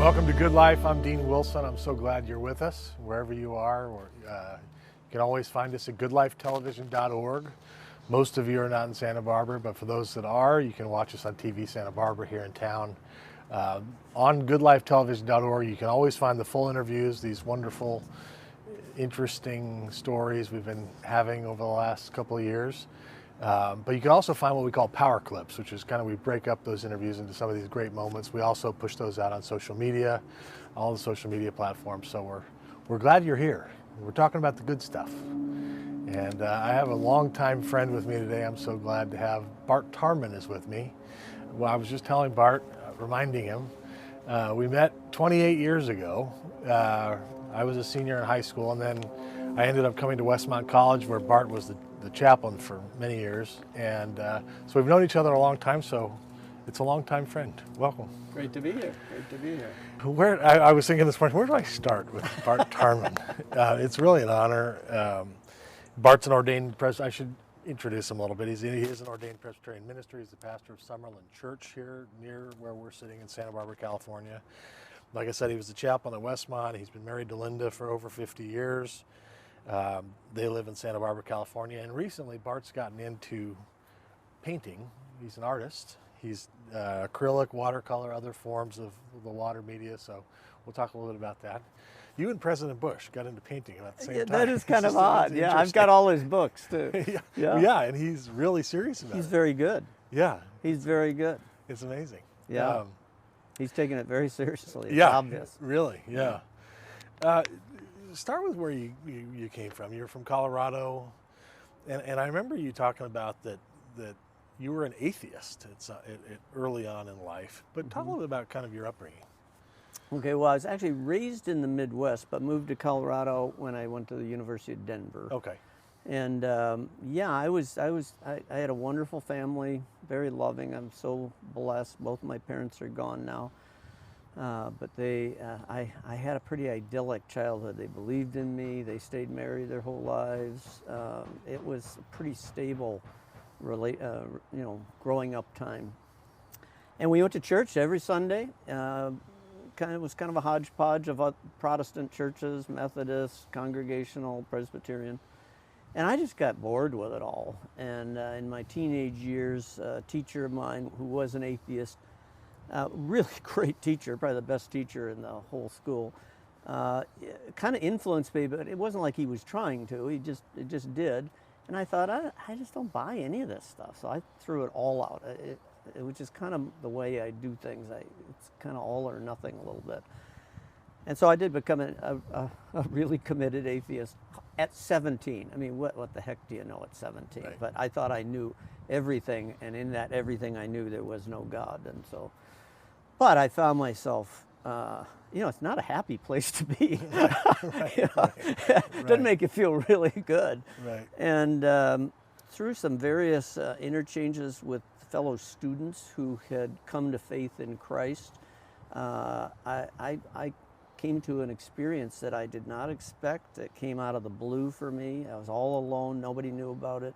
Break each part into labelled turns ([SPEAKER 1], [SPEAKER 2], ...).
[SPEAKER 1] Welcome to Good Life. I'm Dean Wilson. I'm so glad you're with us, wherever you are. You can always find us at goodlifetelevision.org. Most of you are not in Santa Barbara, but for those that are, you can watch us on TV Santa Barbara here in town. On goodlifetelevision.org, you can always find the full interviews, these wonderful, interesting stories we've been having over the last couple of years. But you can also find what we call power clips, which is kind of, we break up those interviews into some of these great moments. We also push those out on social media, all the social media platforms. So we're glad you're here. We're talking about the good stuff. And I have a longtime friend with me today. I'm so glad to have Bart Tarman is with me. Well, I was just telling Bart, reminding him, we met 28 years ago. I was a senior in high school, and then I ended up coming to Westmont College, where Bart was the chaplain for many years. And so we've known each other a long time, so it's a long-time friend. Welcome.
[SPEAKER 2] Great to be here. Great to be here.
[SPEAKER 1] I was thinking this morning, where do I start with Bart Tarman? It's really an honor. Bart's an ordained presbyter. I should introduce him a little bit. He is an ordained Presbyterian minister. He's the pastor of Summerlin Church here near where we're sitting in Santa Barbara, California. Like I said, he was the chaplain at Westmont. He's been married to Linda for over 50 years. They live in Santa Barbara, California. And recently, Bart's gotten into painting. He's an artist. He's acrylic, watercolor, other forms of the water media. So we'll talk a little bit about that. You and President Bush got into painting at the same time.
[SPEAKER 2] That is kind of odd. Yeah, I've got all his books too.
[SPEAKER 1] Yeah, and he's really serious about it.
[SPEAKER 2] He's very good.
[SPEAKER 1] Yeah.
[SPEAKER 2] He's very good.
[SPEAKER 1] It's amazing.
[SPEAKER 2] Yeah. He's taking it very seriously. It's obvious.
[SPEAKER 1] Really, yeah. Start with where you came from. You're from Colorado, and I remember you talking about that you were an atheist early on in life. But talk a little bit about kind of your upbringing.
[SPEAKER 2] Okay, well, I was actually raised in the Midwest, but moved to Colorado when I went to the University of Denver.
[SPEAKER 1] Okay.
[SPEAKER 2] And yeah, I had a wonderful family, very loving. I'm so blessed. Both of my parents are gone now. But I had a pretty idyllic childhood. They believed in me. They stayed married their whole lives. It was a pretty stable, growing up time. And we went to church every Sunday. It was kind of a hodgepodge of Protestant churches, Methodist, Congregational, Presbyterian. And I just got bored with it all. And in my teenage years, a teacher of mine who was an atheist, really great teacher, probably the best teacher in the whole school, kind of influenced me, but it wasn't like he was trying to. It just did. And I thought, I just don't buy any of this stuff. So I threw it all out. Which is kind of the way I do things. It's kind of all or nothing a little bit. And so I did become a really committed atheist at 17. I mean, what the heck do you know at 17?
[SPEAKER 1] Right.
[SPEAKER 2] But I thought I knew everything, and in that everything I knew there was no God. And so, but I found myself, it's not a happy place to be.
[SPEAKER 1] Right.
[SPEAKER 2] Doesn't make you feel really good.
[SPEAKER 1] Right.
[SPEAKER 2] And through some various interchanges with fellow students who had come to faith in Christ, I came to an experience that I did not expect. It came out of the blue for me. I was all alone. Nobody knew about it.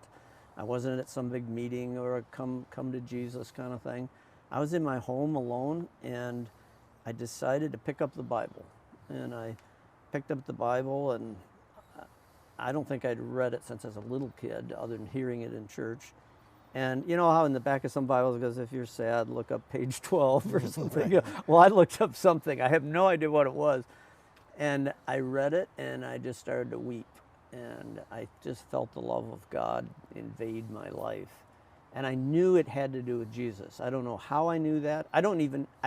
[SPEAKER 2] I wasn't at some big meeting or a come to Jesus kind of thing. I was in my home alone, and I decided to pick up the Bible. And I picked up the Bible, and I don't think I'd read it since I was a little kid, other than hearing it in church. And you know how in the back of some Bibles it goes, if you're sad, look up page 12 or something.
[SPEAKER 1] Right.
[SPEAKER 2] Well, I looked up something. I have no idea what it was. And I read it, and I just started to weep. And I just felt the love of God invade my life. And I knew it had to do with Jesus. I don't know how I knew that. I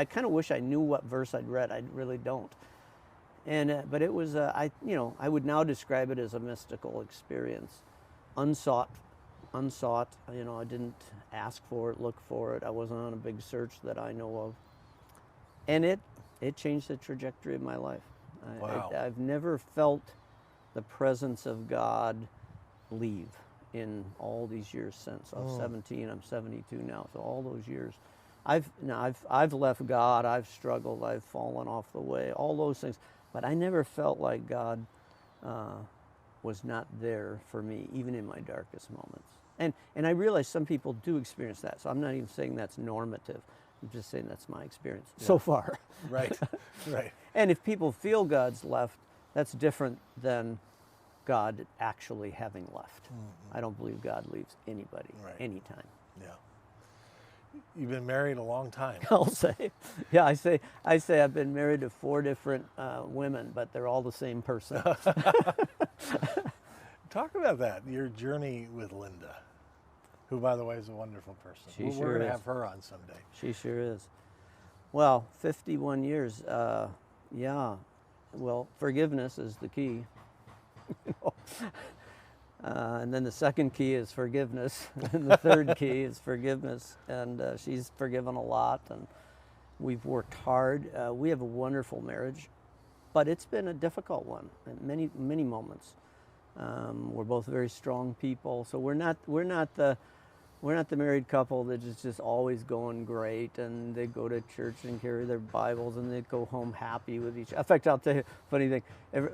[SPEAKER 2] kind of wish I knew what verse I'd read. I really don't. And but it was, I would now describe it as a mystical experience, unsought. I didn't ask for it, look for it. I wasn't on a big search that I know of. And it changed the trajectory of my life.
[SPEAKER 1] Wow.
[SPEAKER 2] I've never felt the presence of God leave in all these years since. I was 17, I'm 72 now, so all those years. I've left God, I've struggled, I've fallen off the way, all those things. But I never felt like God was not there for me, even in my darkest moments. And I realize some people do experience that, so I'm not even saying that's normative. I'm just saying that's my experience so far.
[SPEAKER 1] Right, right.
[SPEAKER 2] And if people feel God's left, that's different than God actually having left. I don't believe God leaves anybody anytime.
[SPEAKER 1] Yeah. You've been married a long time.
[SPEAKER 2] I'll say, yeah, I say I've been married to 4 different women, but they're all the same person.
[SPEAKER 1] Talk about that, your journey with Linda, who, by the way, is a wonderful person. We're going to have her on someday.
[SPEAKER 2] She sure is. Well, 51 years, yeah. Well, forgiveness is the key. And then the second key is forgiveness, and the third key is forgiveness. And she's forgiven a lot, and we've worked hard. We have a wonderful marriage, but it's been a difficult one at many moments. We're both very strong people, so we're not the married couple that is just always going great, and they go to church and carry their Bibles, and they go home happy with each other. In fact, I'll tell you a funny thing.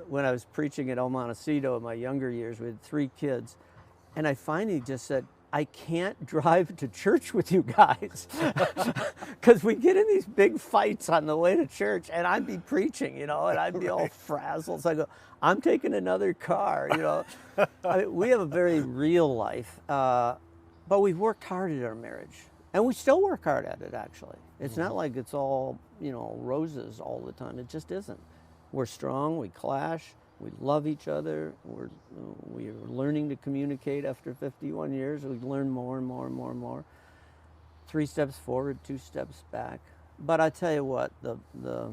[SPEAKER 2] When I was preaching at El Montecito in my younger years, we had 3 kids, and I finally just said, I can't drive to church with you guys because we get in these big fights on the way to church, and I'd be preaching, and I'd be all frazzled. So I go, I'm taking another car, I mean, we have a very real life. But we've worked hard at our marriage, and we still work hard at it, actually. It's not like it's all, roses all the time. It just isn't. We're strong, we clash, we love each other, we're learning to communicate after 51 years. We've learned more and more and more and more. 3 steps forward, 2 steps back. But I tell you what, the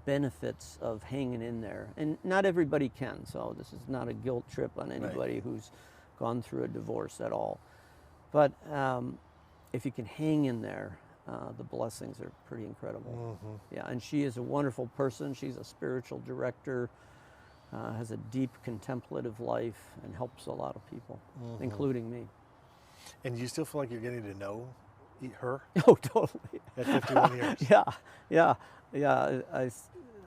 [SPEAKER 2] benefits of hanging in there, and not everybody can, so this is not a guilt trip on anybody who's gone through a divorce at all. But if you can hang in there, the blessings are pretty incredible. Yeah, and she is a wonderful person. She's a spiritual director, has a deep contemplative life, and helps a lot of people, including me.
[SPEAKER 1] And do you still feel like you're getting to know her?
[SPEAKER 2] Oh, totally.
[SPEAKER 1] At 51 years.
[SPEAKER 2] Yeah.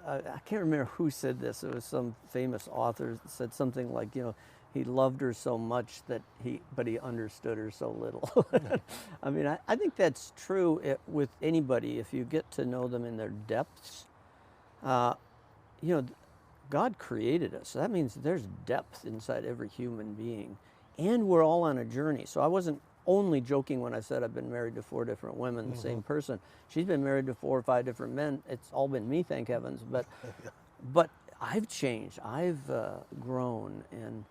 [SPEAKER 2] I can't remember who said this. It was some famous author that said something like, he loved her so much but he understood her so little. I mean, I think that's true with anybody. If you get to know them in their depths, God created us. So that means there's depth inside every human being, and we're all on a journey. So I wasn't only joking when I said I've been married to 4 different women, the same person. She's been married to 4 or 5 different men. It's all been me, thank heavens. But I've changed. I've grown, and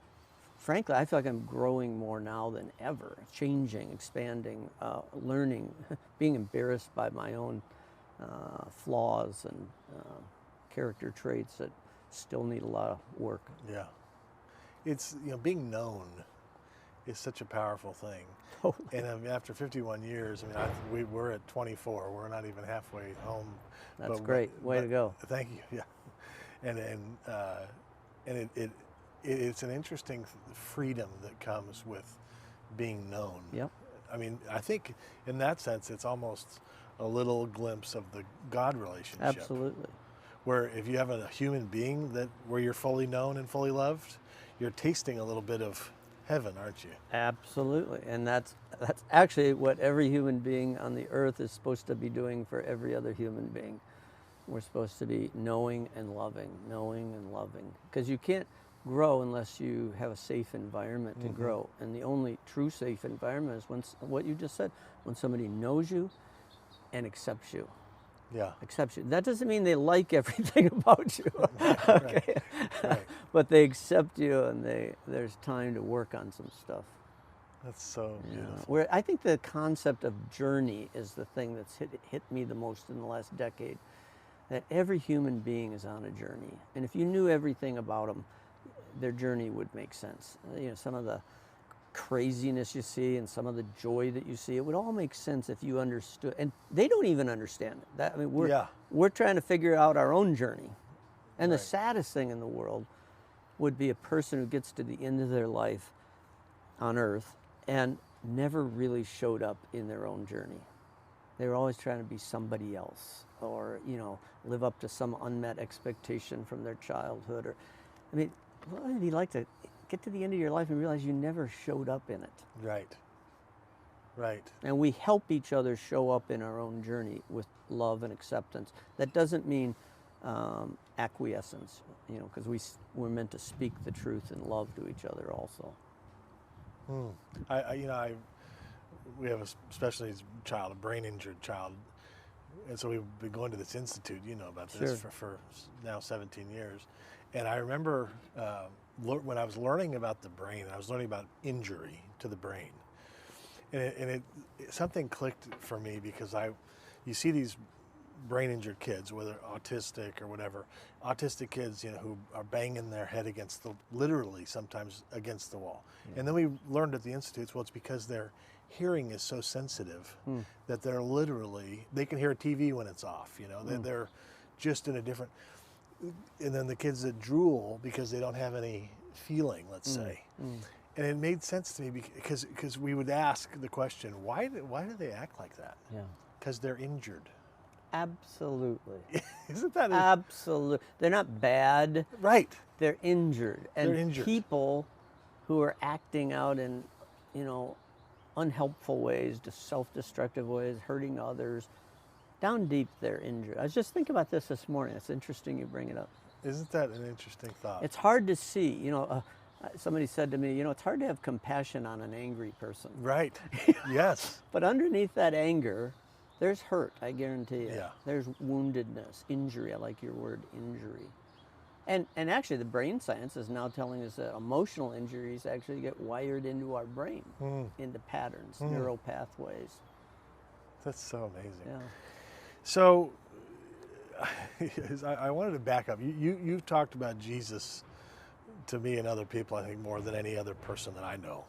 [SPEAKER 2] frankly, I feel like I'm growing more now than ever, changing, expanding, learning, being embarrassed by my own flaws and character traits that still need a lot of work.
[SPEAKER 1] Yeah. It's, being known is such a powerful thing.
[SPEAKER 2] Totally.
[SPEAKER 1] And after 51 years, we're at 24. We're not even halfway home.
[SPEAKER 2] That's great. Way to go.
[SPEAKER 1] Thank you. Yeah. And it's an interesting freedom that comes with being known.
[SPEAKER 2] Yep.
[SPEAKER 1] I mean, I think in that sense, it's almost a little glimpse of the God relationship.
[SPEAKER 2] Absolutely.
[SPEAKER 1] Where if you have a human being where you're fully known and fully loved, you're tasting a little bit of heaven, aren't you?
[SPEAKER 2] Absolutely. And that's actually what every human being on the earth is supposed to be doing for every other human being. We're supposed to be knowing and loving. Because you can't grow unless you have a safe environment to grow. And the only true safe environment is what you just said, when somebody knows you and accepts you.
[SPEAKER 1] Yeah.
[SPEAKER 2] Accepts you. That doesn't mean they like everything about you. Okay.
[SPEAKER 1] Right.
[SPEAKER 2] But they accept you, and there's time to work on some stuff.
[SPEAKER 1] That's so beautiful.
[SPEAKER 2] Where I think the concept of journey is the thing that's hit me the most in the last decade. That every human being is on a journey, and if you knew everything about them, their journey would make sense. Some of the craziness you see and some of the joy that you see, it would all make sense if you understood. And they don't even understand it. We're trying to figure out our own journey. And the saddest thing in the world would be a person who gets to the end of their life on earth and never really showed up in their own journey. They were always trying to be somebody else, or live up to some unmet expectation from their childhood. What would it be like to get to the end of your life and realize you never showed up in it?
[SPEAKER 1] Right. Right.
[SPEAKER 2] And we help each other show up in our own journey with love and acceptance. That doesn't mean acquiescence, because we're meant to speak the truth in love to each other also.
[SPEAKER 1] We have a special needs child, a brain injured child, and so we've been going to this institute, about this for now 17 years. And I remember when I was learning about the brain, I was learning about injury to the brain, and something clicked for me, because you see these brain injured kids, whether autistic or whatever, autistic kids, who are banging their head literally sometimes against the wall. Yeah. And then we learned at the institutes, well, it's because their hearing is so sensitive that they can hear a TV when it's off, they're just in a different, and then the kids that drool because they don't have any feeling, let's say. And it made sense to me because we would ask the question, why do they act like that?
[SPEAKER 2] Yeah.
[SPEAKER 1] Because they're injured.
[SPEAKER 2] Absolutely.
[SPEAKER 1] Isn't that
[SPEAKER 2] absolutely? They're not bad.
[SPEAKER 1] Right.
[SPEAKER 2] They're injured. And
[SPEAKER 1] they're injured.
[SPEAKER 2] People who are acting out in, unhelpful ways, just self-destructive ways, hurting others, down deep they're injured. I was just thinking about this morning. It's interesting you bring it up.
[SPEAKER 1] Isn't that an interesting thought?
[SPEAKER 2] It's hard to see. Somebody said to me, it's hard to have compassion on an angry person.
[SPEAKER 1] Right. Yes.
[SPEAKER 2] But underneath that anger, there's hurt, I guarantee you.
[SPEAKER 1] Yeah.
[SPEAKER 2] There's woundedness, injury. I like your word, injury. And actually, the brain science is now telling us that emotional injuries actually get wired into our brain, into patterns, neural pathways.
[SPEAKER 1] That's so amazing.
[SPEAKER 2] Yeah.
[SPEAKER 1] So, I wanted to back up. You've talked about Jesus to me and other people, I think, more than any other person that I know.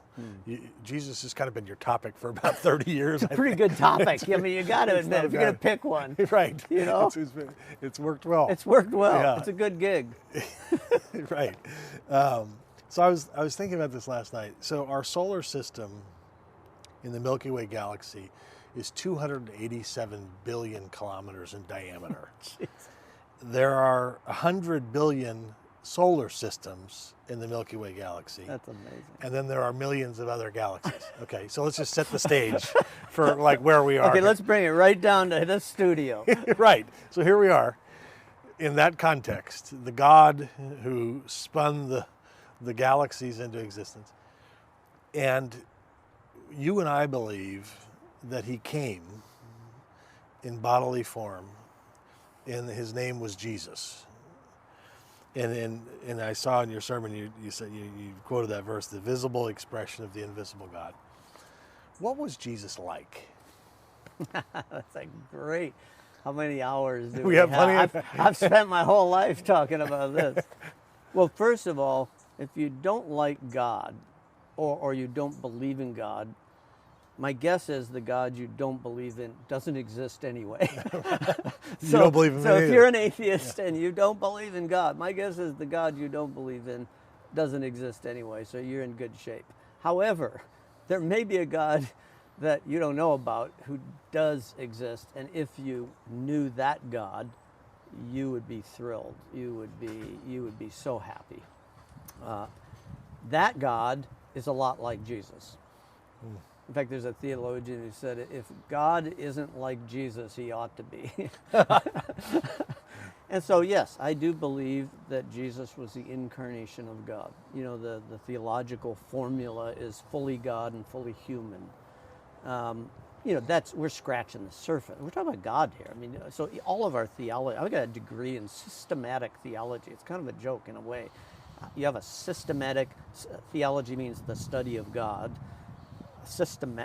[SPEAKER 1] Jesus has kind of been your topic for about 30 years.
[SPEAKER 2] It's a pretty good topic. I mean, you got to admit, if you're going to pick one.
[SPEAKER 1] Right. It's worked well.
[SPEAKER 2] It's worked well.
[SPEAKER 1] Yeah.
[SPEAKER 2] It's a good gig.
[SPEAKER 1] Right. So I was thinking about this last night. So our solar system in the Milky Way galaxy is 287 billion kilometers in diameter. There are 100 billion solar systems in the Milky Way galaxy.
[SPEAKER 2] That's amazing.
[SPEAKER 1] And then there are millions of other galaxies. Okay, so let's just set the stage for where we are.
[SPEAKER 2] Okay, let's bring it right down to the studio.
[SPEAKER 1] Right. So here we are. In that context, the God who spun the galaxies into existence. And you and I believe that he came in bodily form, and his name was Jesus. And I saw in your sermon, you said you quoted that verse, the visible expression of the invisible God. What was Jesus like?
[SPEAKER 2] That's like great. How many hours do
[SPEAKER 1] we have?
[SPEAKER 2] I've spent my whole life talking about this. Well, first of all, if you don't like God, or you don't believe in God, my guess is the God you don't believe in doesn't exist anyway.
[SPEAKER 1] You don't believe in me
[SPEAKER 2] So if
[SPEAKER 1] either.
[SPEAKER 2] you're an atheist and you don't believe in God, my guess is the God you don't believe in doesn't exist anyway, so you're in good shape. However, there may be a God that you don't know about who does exist, and if you knew that God, you would be thrilled. You would be so happy. That God is a lot like Jesus. In fact, there's a theologian who said, if God isn't like Jesus, he ought to be. And so, yes, I do believe that Jesus was the incarnation of God. The theological formula is fully God and fully human. We're scratching the surface. We're talking about God here. I mean, so all of our theology, I've got a degree in systematic theology. It's kind of a joke in a way. You have a systematic, theology means the study of God.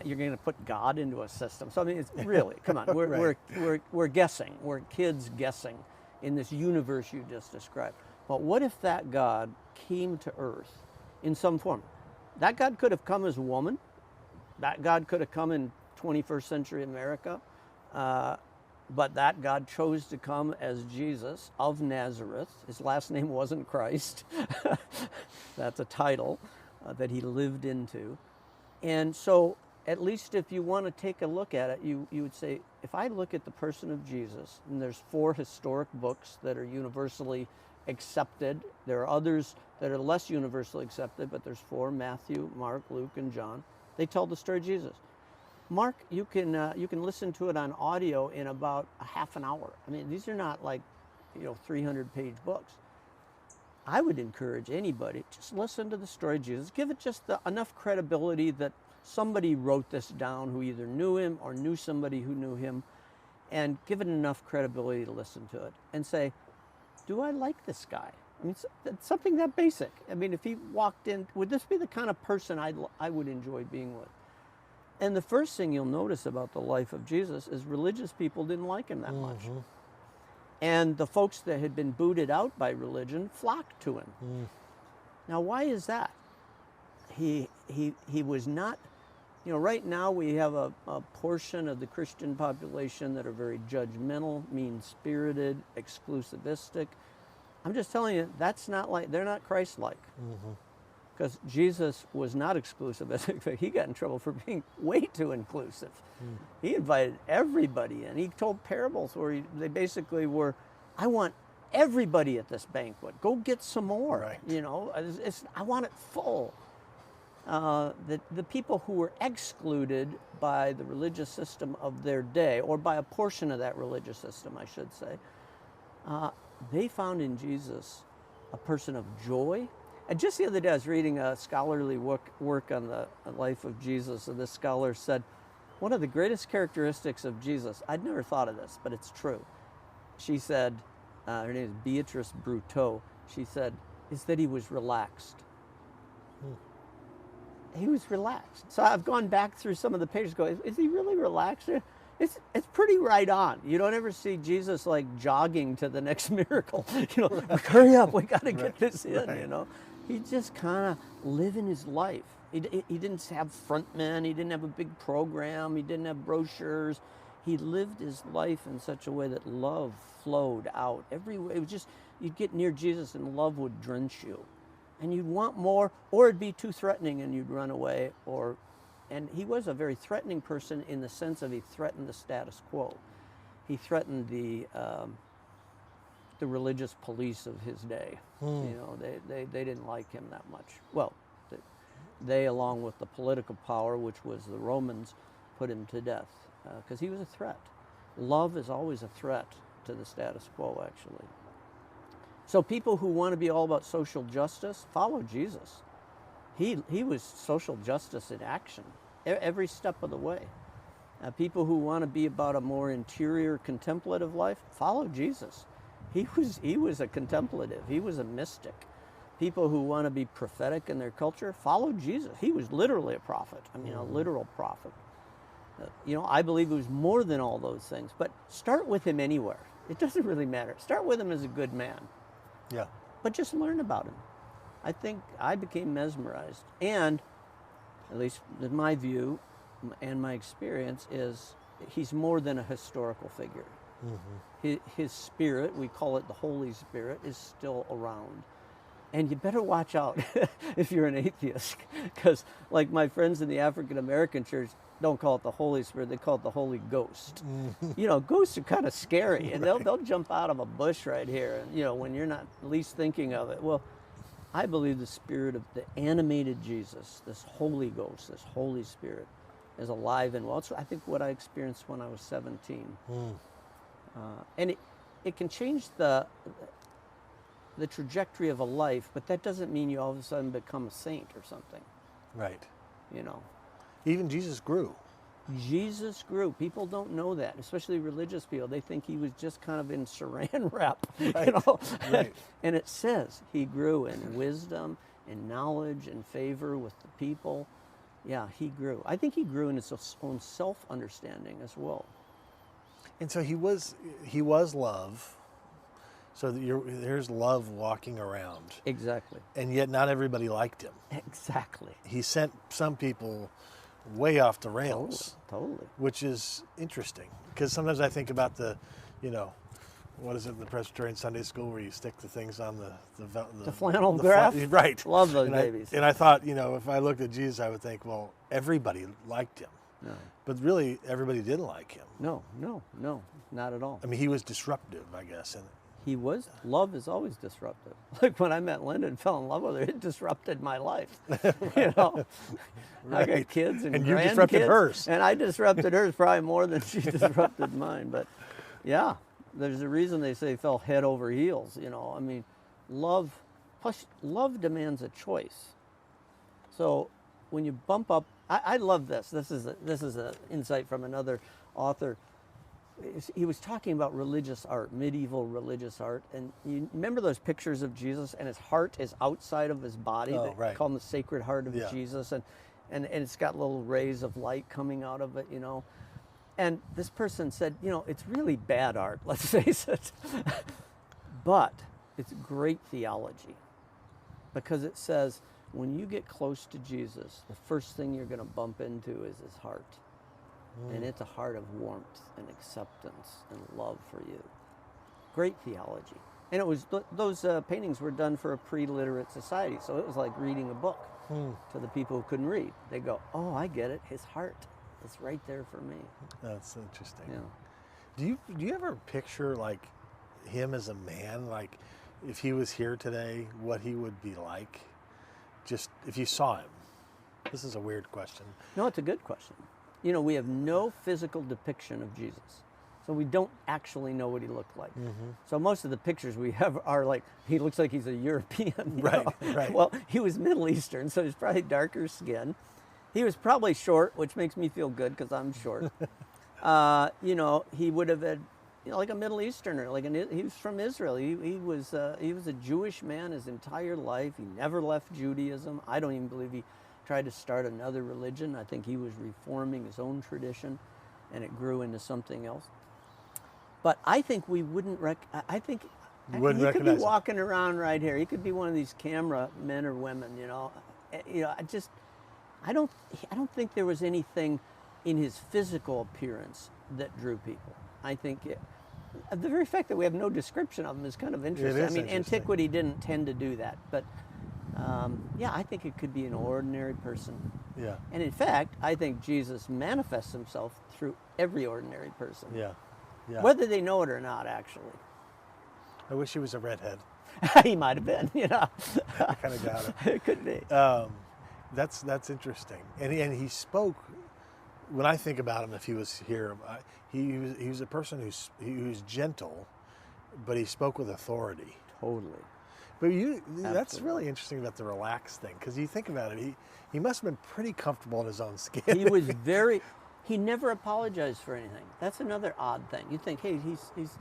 [SPEAKER 2] You're going to put God into a system. So I mean, it's really, come on, we're guessing. We're kids guessing in this universe you just described. But what if that God came to earth in some form? That God could have come as a woman. That God could have come in 21st century America. But that God chose to come as Jesus of Nazareth. His last name wasn't Christ. That's a title that he lived into. And so, at least if you want to take a look at it, you would say, if I look at the person of Jesus, and there's 4 historic books that are universally accepted. There are others that are less universally accepted, but there's 4, Matthew, Mark, Luke, and John. They tell the story of Jesus. Mark, you can listen to it on audio in about a half an hour. I mean, these are not like, 300-page books. I would encourage anybody, just listen to the story of Jesus. Give it just enough credibility that somebody wrote this down who either knew him or knew somebody who knew him, and give it enough credibility to listen to it and say, do I like this guy? I mean, it's something that basic. I mean, if he walked in, would this be the kind of person I would enjoy being with? And the first thing you'll notice about the life of Jesus is religious people didn't like him that much. And the folks that had been booted out by religion flocked to him. Now, why is that? He was not, right now we have a portion of the Christian population that are very judgmental, mean-spirited, exclusivistic. I'm just telling you, they're not Christ-like. Because Jesus was not exclusive. He got in trouble for being way too inclusive. He invited everybody in. He told parables where they basically were, I want everybody at this banquet. Go get some more. Right. I want it full. The people who were excluded by the religious system of their day, or by a portion of that religious system, I should say, they found in Jesus a person of joy. And just the other day, I was reading a scholarly work on the life of Jesus, and this scholar said, one of the greatest characteristics of Jesus, I'd never thought of this, but it's true. She said, her name is Beatrice Bruteau, she said, is that he was relaxed. He was relaxed. So I've gone back through some of the pages going, is he really relaxed? It's pretty right on. You don't ever see Jesus like jogging to the next miracle. Hurry up, we got to get this in, He just kind of living his life. He didn't have front men. He didn't have a big program. He didn't have brochures. He lived his life in such a way that love flowed out everywhere. It was just, you'd get near Jesus and love would drench you. And you'd want more, or it'd be too threatening and you'd run away. And he was a very threatening person in the sense of he threatened the status quo. He threatened the religious police of his day. They didn't like him that much. Well, they along with the political power, which was the Romans, put him to death because he was a threat. Love is always a threat to the status quo, actually. So people who want to be all about social justice, follow Jesus. He was social justice in action every step of the way. People who want to be about a more interior contemplative life, follow Jesus. He was a contemplative. He was a mystic. People who want to be prophetic in their culture, follow Jesus. He was literally a prophet. I mean, a literal prophet. I believe he was more than all those things. But start with him anywhere. It doesn't really matter. Start with him as a good man.
[SPEAKER 1] Yeah.
[SPEAKER 2] But just learn about him. I think I became mesmerized. And, at least in my view and my experience, is he's more than a historical figure. His spirit, we call it the Holy Spirit, is still around. And you better watch out if you're an atheist, because like my friends in the African American church don't call it the Holy Spirit, they call it the Holy Ghost. Ghosts are kind of scary, and they'll jump out of a bush right here, and when you're not least thinking of it. Well, I believe the spirit of the animated Jesus, this Holy Ghost, this Holy Spirit, is alive and well. It's, I think, what I experienced when I was 17. And it can change the trajectory of a life, but that doesn't mean you all of a sudden become a saint or something.
[SPEAKER 1] Right.
[SPEAKER 2] Even
[SPEAKER 1] Jesus grew.
[SPEAKER 2] Jesus grew. People don't know that, especially religious people. They think he was just kind of in saran wrap,
[SPEAKER 1] Right. Right.
[SPEAKER 2] And it says he grew in wisdom, in knowledge, in favor with the people. Yeah, he grew. I think he grew in his own self-understanding as well.
[SPEAKER 1] And so he was love. So there's love walking around.
[SPEAKER 2] Exactly.
[SPEAKER 1] And yet not everybody liked him.
[SPEAKER 2] Exactly.
[SPEAKER 1] He sent some people way off the rails.
[SPEAKER 2] Totally.
[SPEAKER 1] Which is interesting. Because sometimes I think about the what is it in the Presbyterian Sunday School where you stick the things on the
[SPEAKER 2] flannel graph?
[SPEAKER 1] Right.
[SPEAKER 2] Love those babies.
[SPEAKER 1] And I thought, if I looked at Jesus, I would think, well, everybody liked him.
[SPEAKER 2] No.
[SPEAKER 1] But really, everybody didn't like him.
[SPEAKER 2] No, not at all.
[SPEAKER 1] I mean, he was disruptive, I guess. And
[SPEAKER 2] Love is always disruptive. Like when I met Linda and fell in love with her, it disrupted my life. You know, I got
[SPEAKER 1] Right.
[SPEAKER 2] kids and
[SPEAKER 1] you disrupted
[SPEAKER 2] grandkids,
[SPEAKER 1] hers.
[SPEAKER 2] and I disrupted hers probably more than she disrupted mine. But yeah, there's a reason they say fell head over heels. You know, I mean, love demands a choice. So when you bump up, I love this. This is an insight from another author. He was talking about religious art, medieval religious art, and you remember those pictures of Jesus, and his heart is outside of his body.
[SPEAKER 1] Oh,
[SPEAKER 2] They
[SPEAKER 1] right.
[SPEAKER 2] call him the Sacred Heart of
[SPEAKER 1] Yeah.
[SPEAKER 2] Jesus, and it's got little rays of light coming out of it, you know. And this person said, you know, it's really bad art, let's face it, but it's great theology, because it says when you get close to Jesus, the first thing you're going to bump into is his heart. And it's a heart of warmth and acceptance and love for you. Great theology. And it was those paintings were done for a pre-literate society, so it was like reading a book to the people who couldn't read. They go, "Oh, I get it. His heart is right there for me."
[SPEAKER 1] That's interesting.
[SPEAKER 2] Yeah.
[SPEAKER 1] Do you ever picture like him as a man, like if he was here today, what he would be like? Just if you saw him. This is a weird question.
[SPEAKER 2] No, it's a good question. You know, we have no physical depiction of Jesus, so we don't actually know what he looked like. So most of the pictures we have are like, he looks like he's a European. You
[SPEAKER 1] Right,
[SPEAKER 2] know?
[SPEAKER 1] right.
[SPEAKER 2] Well, he was Middle Eastern, so he's probably darker skin. He was probably short, which makes me feel good because I'm short. You know, he would have had, you know, like a Middle Easterner. He was from Israel. He was a Jewish man his entire life. He never left Judaism. I don't even believe he tried to start another religion. I think he was reforming his own tradition, and it grew into something else. But I think we wouldn't I think
[SPEAKER 1] You wouldn't
[SPEAKER 2] he could be
[SPEAKER 1] recognize him.
[SPEAKER 2] walking around right here. He could be one of these camera men or women, you know. I don't think there was anything in his physical appearance that drew people. I think the very fact that we have no description of him is kind of interesting.
[SPEAKER 1] is
[SPEAKER 2] I mean,
[SPEAKER 1] interesting.
[SPEAKER 2] antiquity didn't tend to do that, but yeah, I think it could be an ordinary person.
[SPEAKER 1] Yeah.
[SPEAKER 2] And in fact, I think Jesus manifests himself through every ordinary person,
[SPEAKER 1] Yeah. Yeah.
[SPEAKER 2] whether they know it or not, actually.
[SPEAKER 1] I wish he was a redhead.
[SPEAKER 2] He might have been, you know.
[SPEAKER 1] I kind of doubt it.
[SPEAKER 2] It could be.
[SPEAKER 1] That's interesting. And he spoke. When I think about him, if he was here, he was a person who's gentle, but he spoke with authority.
[SPEAKER 2] Totally.
[SPEAKER 1] But that's
[SPEAKER 2] Absolutely.
[SPEAKER 1] really interesting about the relaxed thing, because you think about it, he must have been pretty comfortable in his own skin.
[SPEAKER 2] He never apologized for anything. That's another odd thing. You think, hey, he's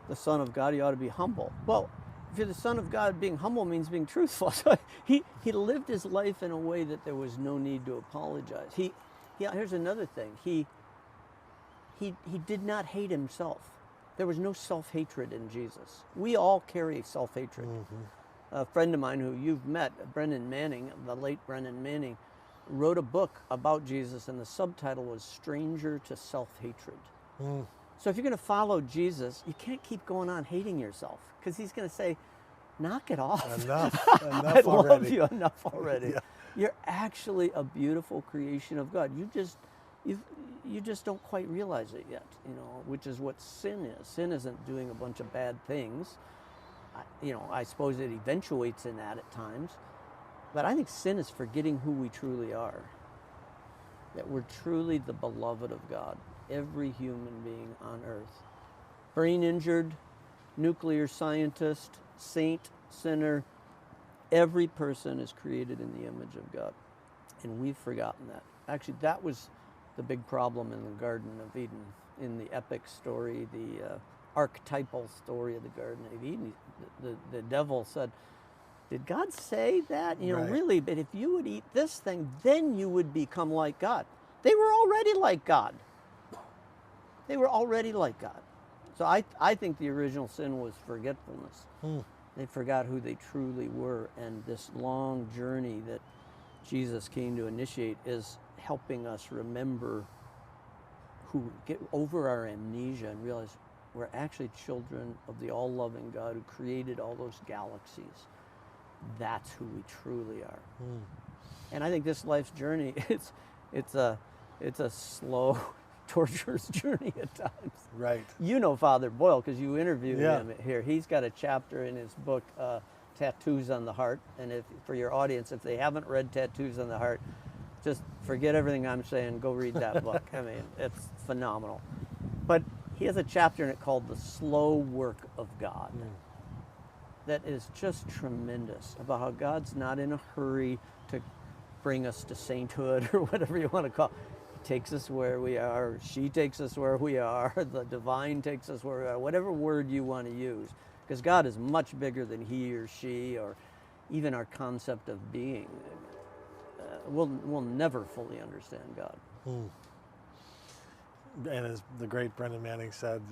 [SPEAKER 2] the Son of God, he ought to be humble. Well, if you're the Son of God, being humble means being truthful. So he lived his life in a way that there was no need to apologize. Here's another thing. He did not hate himself. There was no self-hatred in Jesus. We all carry self-hatred. A friend of mine who you've met, Brennan Manning, the late Brennan Manning, wrote a book about Jesus, and the subtitle was Stranger to Self-Hatred. So if you're going to follow Jesus, you can't keep going on hating yourself, because he's going to say, knock it off.
[SPEAKER 1] Enough
[SPEAKER 2] I love
[SPEAKER 1] already.
[SPEAKER 2] you enough already.
[SPEAKER 1] Yeah.
[SPEAKER 2] You're actually a beautiful creation of God. You just don't quite realize it yet, you know, which is what sin is. Sin isn't doing a bunch of bad things. I suppose it eventuates in that at times. But I think sin is forgetting who we truly are. That we're truly the beloved of God, every human being on earth. Brain injured, nuclear scientist, saint, sinner, every person is created in the image of God. And we've forgotten that. Actually, that was the big problem in the Garden of Eden, in the epic story, the archetypal story of the Garden of Eden. The devil said, did God say that? You know,
[SPEAKER 1] Right.
[SPEAKER 2] really, but if you would eat this thing, then you would become like God. They were already like God. They were already like God. So I think the original sin was forgetfulness. They forgot who they truly were, and this long journey that Jesus came to initiate is helping us remember get over our amnesia and realize we're actually children of the all-loving God who created all those galaxies. That's who we truly are. And I think this life's journey, it's a slow torturous journey at times.
[SPEAKER 1] Right.
[SPEAKER 2] You know Father Boyle because you interviewed
[SPEAKER 1] Yeah.
[SPEAKER 2] him here. He's got a chapter in his book, Tattoos on the Heart. And if for your audience, if they haven't read Tattoos on the Heart, just forget everything I'm saying. Go read that book. I mean, it's phenomenal. But he has a chapter in it called The Slow Work of God. That is just tremendous about how God's not in a hurry to bring us to sainthood or whatever you want to call it. He takes us where we are. She takes us where we are. The divine takes us where we are. Whatever word you want to use. Because God is much bigger than he or she or even our concept of being. We'll never fully understand God.
[SPEAKER 1] And as the great Brendan Manning said,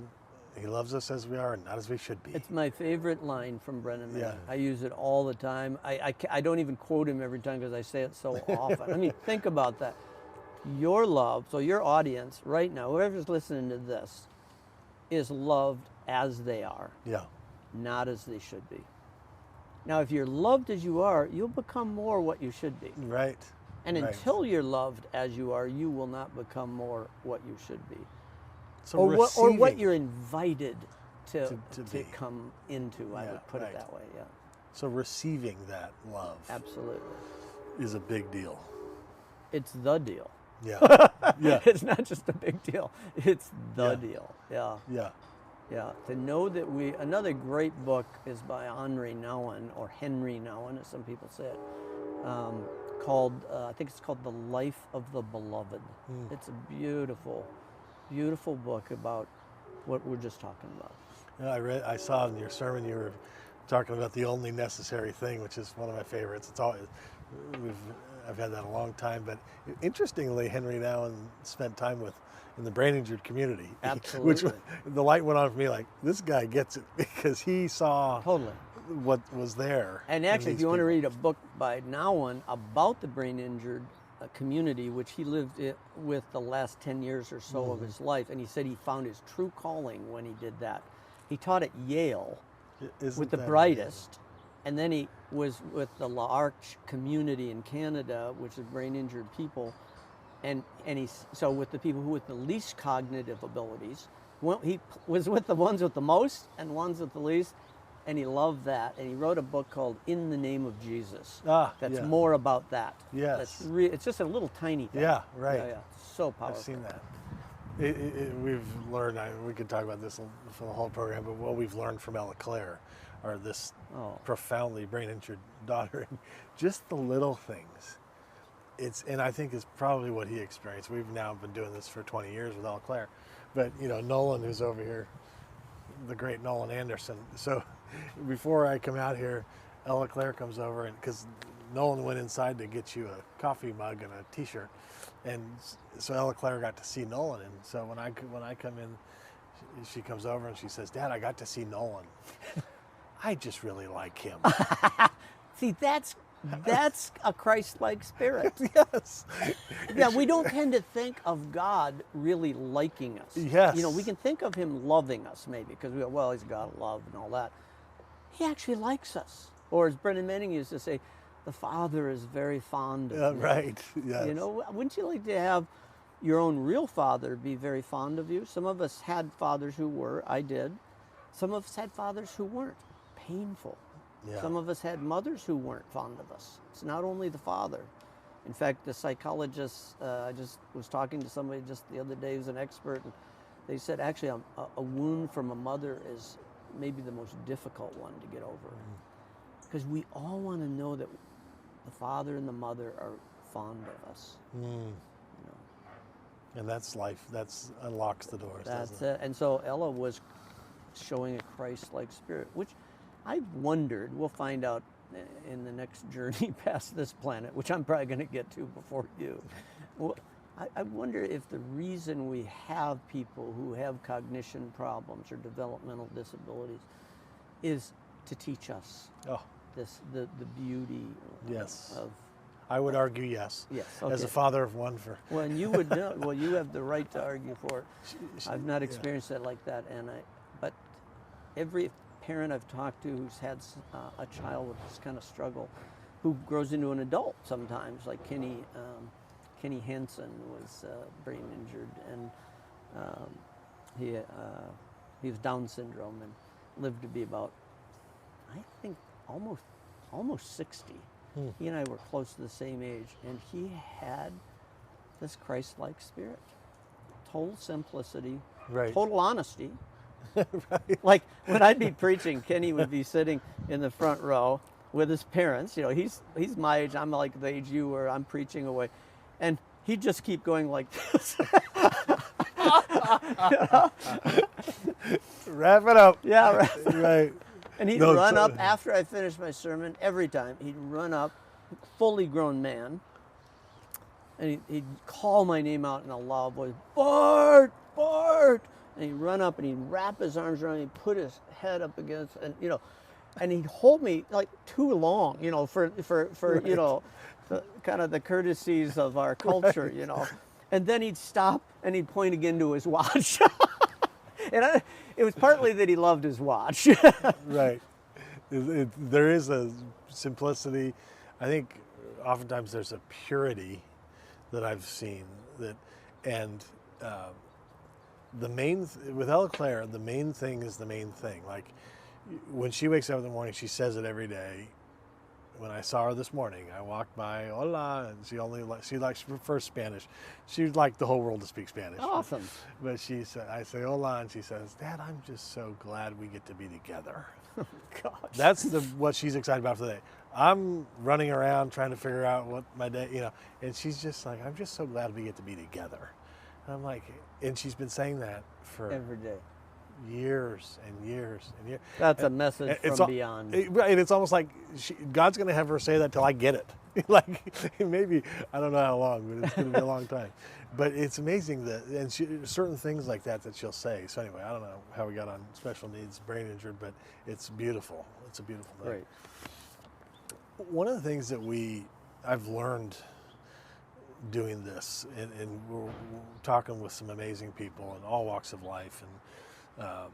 [SPEAKER 1] he loves us as we are and not as we should be.
[SPEAKER 2] It's my favorite line from Brendan Manning.
[SPEAKER 1] Yeah.
[SPEAKER 2] I use it all the time. I don't even quote him every time because I say it so often. I mean, think about that. Your love, so your audience right now, whoever's listening to this, is loved as they are,
[SPEAKER 1] Yeah.
[SPEAKER 2] not as they should be. Now, if you're loved as you are, you'll become more what you should be.
[SPEAKER 1] Right.
[SPEAKER 2] And
[SPEAKER 1] Right.
[SPEAKER 2] until you're loved as you are, you will not become more what you should be.
[SPEAKER 1] So
[SPEAKER 2] Or what
[SPEAKER 1] receiving-
[SPEAKER 2] you're invited to
[SPEAKER 1] be.
[SPEAKER 2] come into, I
[SPEAKER 1] Yeah,
[SPEAKER 2] would put
[SPEAKER 1] right.
[SPEAKER 2] it that way, yeah.
[SPEAKER 1] So receiving that love
[SPEAKER 2] Absolutely.
[SPEAKER 1] is a big deal.
[SPEAKER 2] It's the deal.
[SPEAKER 1] Yeah. Yeah.
[SPEAKER 2] It's not just a big deal. It's the
[SPEAKER 1] Yeah.
[SPEAKER 2] deal. Yeah.
[SPEAKER 1] Yeah.
[SPEAKER 2] Yeah. To know that another great book is by Henry Nouwen, or Henry Nouwen, as some people say it, called, I think it's called The Life of the Beloved. It's a beautiful, beautiful book about what we're just talking about.
[SPEAKER 1] Yeah, I saw in your sermon you were talking about the only necessary thing, which is one of my favorites. It's always, I've had that a long time, but interestingly, Henry Nouwen spent time in the brain injured community.
[SPEAKER 2] Absolutely.
[SPEAKER 1] Which the light went on for me like, this guy gets it because he saw
[SPEAKER 2] Totally.
[SPEAKER 1] what was there.
[SPEAKER 2] And
[SPEAKER 1] in
[SPEAKER 2] actually, if
[SPEAKER 1] these
[SPEAKER 2] you want to
[SPEAKER 1] people.
[SPEAKER 2] read a book by Nouwen about the brain injured community, which he lived with the last 10 years or so of his life, and he said he found his true calling when he did that. He taught at Yale
[SPEAKER 1] Isn't
[SPEAKER 2] with the
[SPEAKER 1] that
[SPEAKER 2] brightest, and then he was with the L'Arche community in Canada, which is brain injured people, and so with the people who with the least cognitive abilities. Well, he was with the ones with the most and ones with the least, and he loved that. And he wrote a book called In the Name of Jesus. That's
[SPEAKER 1] yeah.
[SPEAKER 2] more about that.
[SPEAKER 1] Yes.
[SPEAKER 2] It's just a little tiny thing.
[SPEAKER 1] Yeah, right.
[SPEAKER 2] Yeah, yeah. So powerful.
[SPEAKER 1] I've seen that. We've learned, we could talk about this for the whole program, but what we've learned from Ella Claire are this profoundly brain injured daughter, and just the little things. And I think is probably what he experienced. We've now been doing this for 20 years with Ella Claire, but Nolan, who's over here, the great Nolan Anderson. So before I come out here, Ella Claire comes over, and because Nolan went inside to get you a coffee mug and a T-shirt, and so Ella Claire got to see Nolan. And so when I come in, she comes over and she says, "Dad, I got to see Nolan. I just really like him."
[SPEAKER 2] See, that's a Christ-like spirit.
[SPEAKER 1] Yes.
[SPEAKER 2] Yeah, we don't tend to think of God really liking us.
[SPEAKER 1] Yes.
[SPEAKER 2] We can think of him loving us maybe because we go, well, he's a God of love and all that. He actually likes us. Or as Brendan Manning used to say, the Father is very fond of me.
[SPEAKER 1] Right. Yes.
[SPEAKER 2] Wouldn't you like to have your own real father be very fond of you? Some of us had fathers who were. I did. Some of us had fathers who weren't. Painful.
[SPEAKER 1] Yeah.
[SPEAKER 2] Some of us had mothers who weren't fond of us. It's not only the father. In fact, the psychologist, I just was talking to somebody just the other day who's an expert, and they said actually a wound from a mother is maybe the most difficult one to get over. Because we all want to know that the father and the mother are fond of us.
[SPEAKER 1] And that's life. That's unlocks the doors.
[SPEAKER 2] That's it. And so Ella was showing a Christ-like spirit, which I wondered, we'll find out in the next journey past this planet, which I'm probably going to get to before you. Well, I wonder if the reason we have people who have cognition problems or developmental disabilities is to teach us the beauty
[SPEAKER 1] Yes.
[SPEAKER 2] of.
[SPEAKER 1] I would argue yes.
[SPEAKER 2] Yes.
[SPEAKER 1] As a
[SPEAKER 2] Okay.
[SPEAKER 1] father of one for.
[SPEAKER 2] Well, and you would know. Well, you have the right to argue for it. I've not experienced that like that, but every parent I've talked to who's had a child with this kind of struggle, who grows into an adult sometimes, like Kenny Hansen was brain injured, and Um, he he was Down syndrome and lived to be about, I think, almost 60. He and I were close to the same age, and he had this Christ-like spirit, total simplicity,
[SPEAKER 1] Right.
[SPEAKER 2] total honesty.
[SPEAKER 1] Right.
[SPEAKER 2] Like when I'd be preaching, Kenny would be sitting in the front row with his parents. You know, he's my age. I'm like the age you were. I'm preaching away, and he'd just keep going like this.
[SPEAKER 1] Wrap it up.
[SPEAKER 2] Yeah, right.
[SPEAKER 1] Right.
[SPEAKER 2] And he'd
[SPEAKER 1] No,
[SPEAKER 2] run
[SPEAKER 1] so-
[SPEAKER 2] up after I finished my sermon. Every time he'd run up, fully grown man, and he'd call my name out in a loud voice, Bart, Bart. And he'd run up and he'd wrap his arms around me, put his head up against, and and he'd hold me like too long, for
[SPEAKER 1] Right.
[SPEAKER 2] kind of the courtesies of our culture,
[SPEAKER 1] Right.
[SPEAKER 2] And then he'd stop and he'd point again to his watch. And it was partly that he loved his watch.
[SPEAKER 1] Right. There is a simplicity. I think oftentimes there's a purity that I've seen and with Ella Claire, the main thing is the main thing. Like when she wakes up in the morning, she says it every day. When I saw her this morning, I walked by, hola, and she prefers Spanish. She'd like the whole world to speak Spanish.
[SPEAKER 2] Awesome.
[SPEAKER 1] But I say hola, and she says, Dad, I'm just so glad we get to be together.
[SPEAKER 2] Gosh.
[SPEAKER 1] That's what she's excited about for the day. I'm running around trying to figure out what my day, and she's just like, I'm just so glad we get to be together. And I'm like, and she's been saying that for
[SPEAKER 2] Every day.
[SPEAKER 1] years and years and years.
[SPEAKER 2] That's a message from beyond.
[SPEAKER 1] Right, it's almost like God's going to have her say that till I get it. Like maybe, I don't know how long, but it's going to be a long time. But it's amazing and certain things like that she'll say. So anyway, I don't know how we got on special needs, brain injured, but it's beautiful. It's a beautiful thing.
[SPEAKER 2] Right.
[SPEAKER 1] One of the things that I've learned doing this, and we're talking with some amazing people in all walks of life, and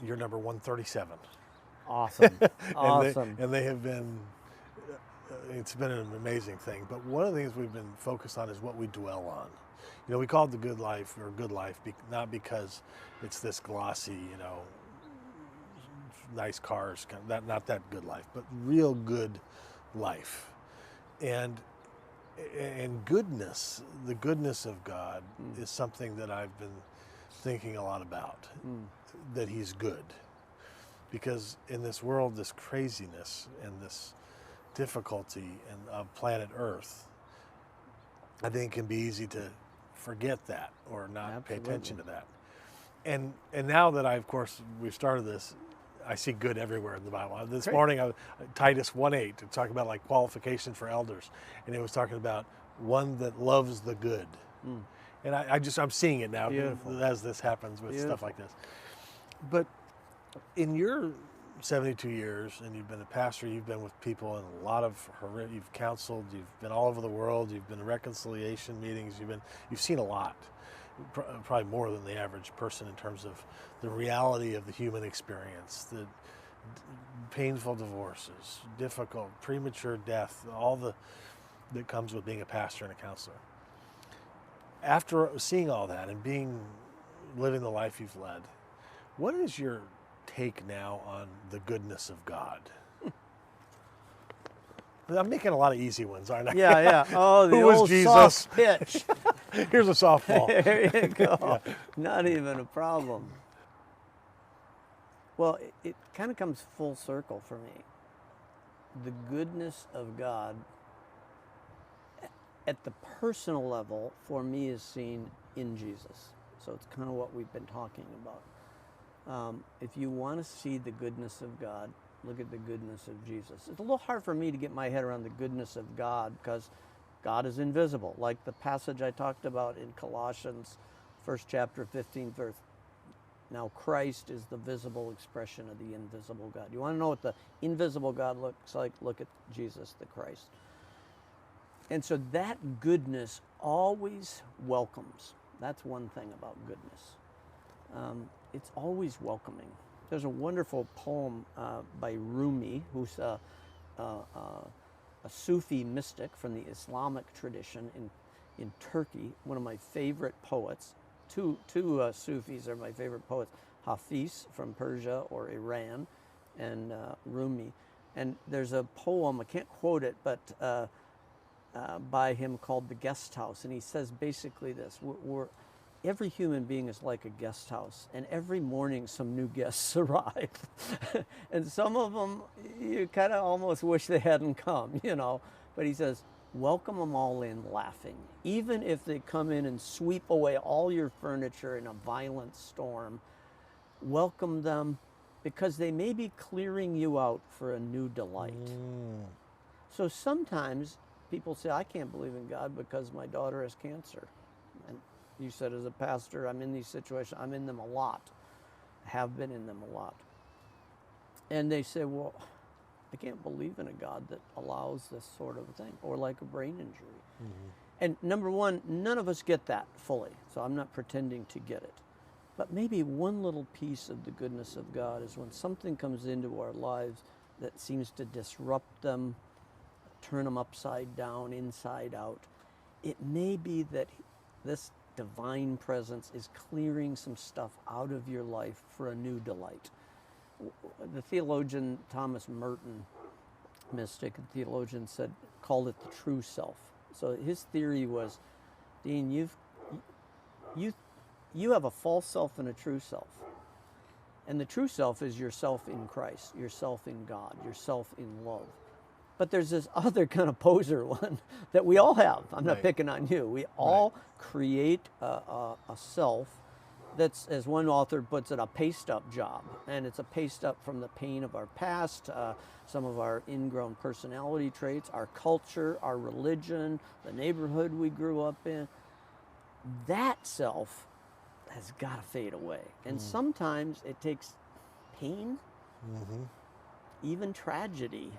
[SPEAKER 1] you're number 137.
[SPEAKER 2] Awesome. Awesome.
[SPEAKER 1] And they have been, it's been an amazing thing. But one of the things we've been focused on is what we dwell on. We call it the good life, or good life, not because it's this glossy, nice cars, not that good life, but real good life. And goodness, the goodness of God is something that I've been thinking a lot about, that he's good. Because in this world, this craziness and this difficulty of planet Earth, I think it can be easy to forget that or not pay attention to that. And now that we've started this, I see good everywhere in the Bible. This morning, Titus 1:8, it's talking about like qualification for elders, and it was talking about one that loves the good. And I'm seeing it now. Beautiful. As this happens with stuff like this. But in your 72 years, and you've been a pastor, you've been with people in a lot of you've counseled, you've been all over the world, you've been to reconciliation meetings, you've seen a lot. Probably more than the average person in terms of the reality of the human experience, the painful divorces, difficult, premature death, all that comes with being a pastor and a counselor. After seeing all that and living the life you've led, what is your take now on the goodness of God? I'm making a lot of easy ones, aren't I?
[SPEAKER 2] Yeah, yeah. Oh, the
[SPEAKER 1] Who was
[SPEAKER 2] old
[SPEAKER 1] Jesus?
[SPEAKER 2] soft pitch.
[SPEAKER 1] Here's a softball.
[SPEAKER 2] There you go.
[SPEAKER 1] Yeah.
[SPEAKER 2] Not even a problem. Well, it kind of comes full circle for me. The goodness of God at the personal level for me is seen in Jesus. So it's kind of what we've been talking about. If you want to see the goodness of God, look at the goodness of Jesus. It's a little hard for me to get my head around the goodness of God because God is invisible. Like the passage I talked about in Colossians, 1st chapter, 15th verse. Now Christ is the visible expression of the invisible God. You want to know what the invisible God looks like? Look at Jesus, the Christ. And so that goodness always welcomes. That's one thing about goodness. It's always welcoming. There's a wonderful poem by Rumi, who's a Sufi mystic from the Islamic tradition in Turkey, one of my favorite poets. two Sufis are my favorite poets, Hafiz from Persia or Iran, and Rumi. And there's a poem, I can't quote it, but by him called The Guest House. And he says basically this, every human being is like a guest house, and every morning some new guests arrive. And some of them, you kind of almost wish they hadn't come, you know. But he says, welcome them all in laughing. Even if they come in and sweep away all your furniture in a violent storm, welcome them, because they may be clearing you out for a new delight. So sometimes people say, I can't believe in God because my daughter has cancer. And you said, as a pastor, I'm in these situations. I'm in them a lot. I have been in them a lot. And they say, well, I can't believe in a God that allows this sort of thing, or like a brain injury. And number one, none of us get that fully, so I'm not pretending to get it. But maybe one little piece of the goodness of God is when something comes into our lives that seems to disrupt them, turn them upside down, inside out. It may be that this divine presence is clearing some stuff out of your life for a new delight. The theologian Thomas Merton, mystic and theologian, called it the true self. So his theory was, Dean, you have a false self and a true self. And the true self is yourself in Christ, yourself in God, yourself in love. But there's this other kind of poser one that we all have. I'm not picking on you. We all create a self that's, as one author puts it, a paste-up job. And it's a paste-up from the pain of our past, some of our ingrown personality traits, our culture, our religion, the neighborhood we grew up in. That self has got to fade away. And sometimes it takes pain, even tragedy,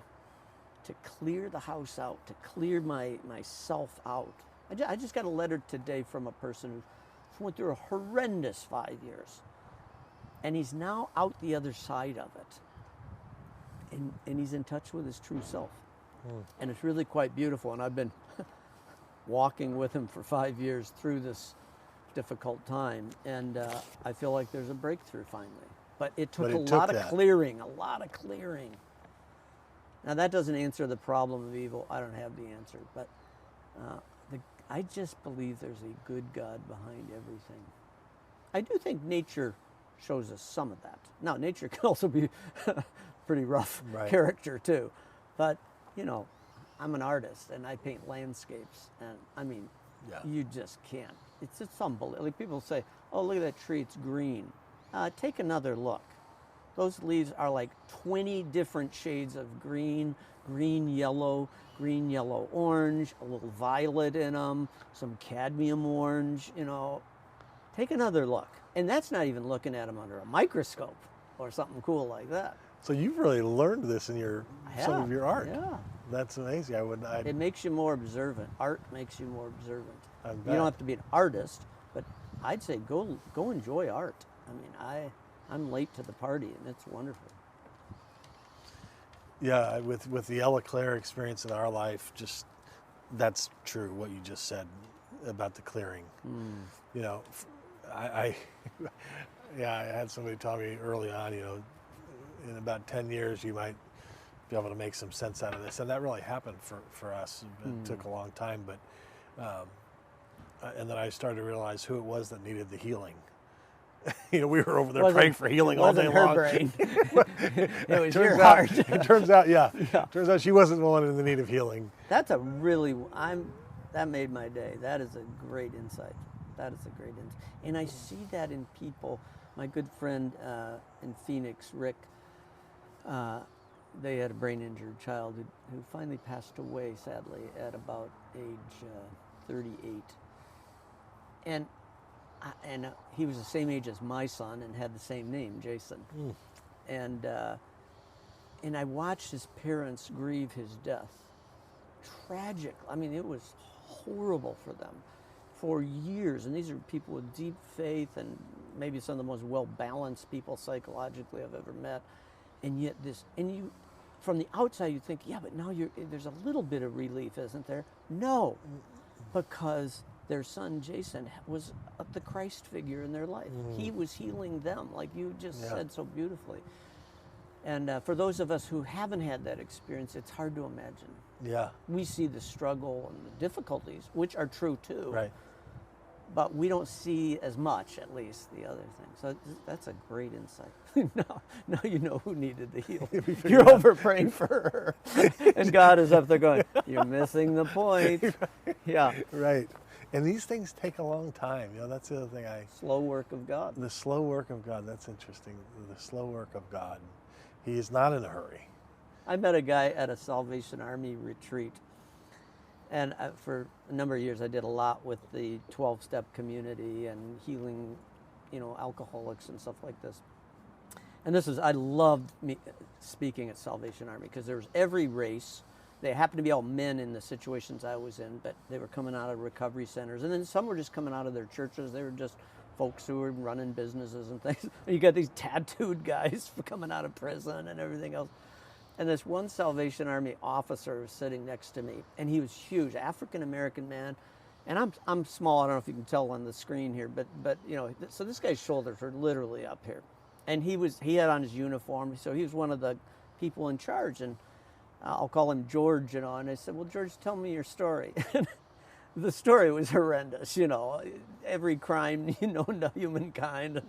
[SPEAKER 2] to clear the house out, to clear myself out. I just got a letter today from a person who went through a horrendous 5 years, and he's now out the other side of it, and he's in touch with his true self. And it's really quite beautiful, and I've been walking with him for 5 years through this difficult time, and I feel like there's a breakthrough finally. But it took a lot of clearing. Now that doesn't answer the problem of evil. I don't have the answer, but I just believe there's a good God behind everything. I do think nature shows us some of that. Now, nature can also be pretty rough character too, but you know, I'm an artist and I paint landscapes, and I mean, you just can't. It's unbelievable. Like people say, "Oh, look at that tree; it's green." Take another look. Those leaves are like 20 different shades of green, green, yellow, orange, a little violet in them, some cadmium orange, you know. Take another look. And that's not even looking at them under a microscope or something cool like that.
[SPEAKER 1] So you've really learned this in some of your art.
[SPEAKER 2] Yeah.
[SPEAKER 1] That's amazing.
[SPEAKER 2] It makes you more observant. Art makes you more observant.
[SPEAKER 1] I bet.
[SPEAKER 2] You don't have to be an artist, but I'd say go enjoy art. I mean, I'm late to the party, and it's wonderful.
[SPEAKER 1] Yeah, with the Ella Claire experience in our life, just that's true what you just said about the clearing. You know, I had somebody tell me early on, you know, in about 10 years you might be able to make some sense out of this, and that really happened for us. It took a long time, but and then I started to realize who it was that needed the healing. You know, we were over there praying for healing all day long.
[SPEAKER 2] Brain. It was your heart.
[SPEAKER 1] It turns out, turns out she wasn't the one in the need of healing.
[SPEAKER 2] That's that made my day. That is a great insight. And I see that in people. My good friend in Phoenix, Rick, they had a brain injured child who finally passed away, sadly, at about age 38. And he was the same age as my son and had the same name, Jason. And I watched his parents grieve his death. Tragic. I mean, it was horrible for them for years. And these are people with deep faith and maybe some of the most well-balanced people psychologically I've ever met. And yet from the outside you think, yeah, but now there's a little bit of relief, isn't there? No, because their son Jason was the Christ figure in their life. He was healing them, like you just said so beautifully. And for those of us who haven't had that experience, it's hard to imagine.
[SPEAKER 1] Yeah.
[SPEAKER 2] We see the struggle and the difficulties, which are true too.
[SPEAKER 1] Right.
[SPEAKER 2] But we don't see as much, at least, the other things. So that's a great insight. now you know who needed the heal. You're over praying for her. And God is up there going, you're missing the point. Yeah.
[SPEAKER 1] Right. And these things take a long time. You know, that's the other thing
[SPEAKER 2] Slow work of God.
[SPEAKER 1] The slow work of God, that's interesting. The slow work of God. He is not in a hurry.
[SPEAKER 2] I met a guy at a Salvation Army retreat. And for a number of years, I did a lot with the 12-step community and healing, alcoholics and stuff like this. And I loved speaking at Salvation Army because there was every race. They happened to be all men in the situations I was in, but they were coming out of recovery centers. And then some were just coming out of their churches. They were just folks who were running businesses and things. And you got these tattooed guys coming out of prison and everything else. And this one Salvation Army officer was sitting next to me, and he was huge, African-American man. And I'm small, I don't know if you can tell on the screen here, but so this guy's shoulders are literally up here. And he had on his uniform, so he was one of the people in charge. And I'll call him George, and I said, well, George, tell me your story. The story was horrendous, every crime known to humankind,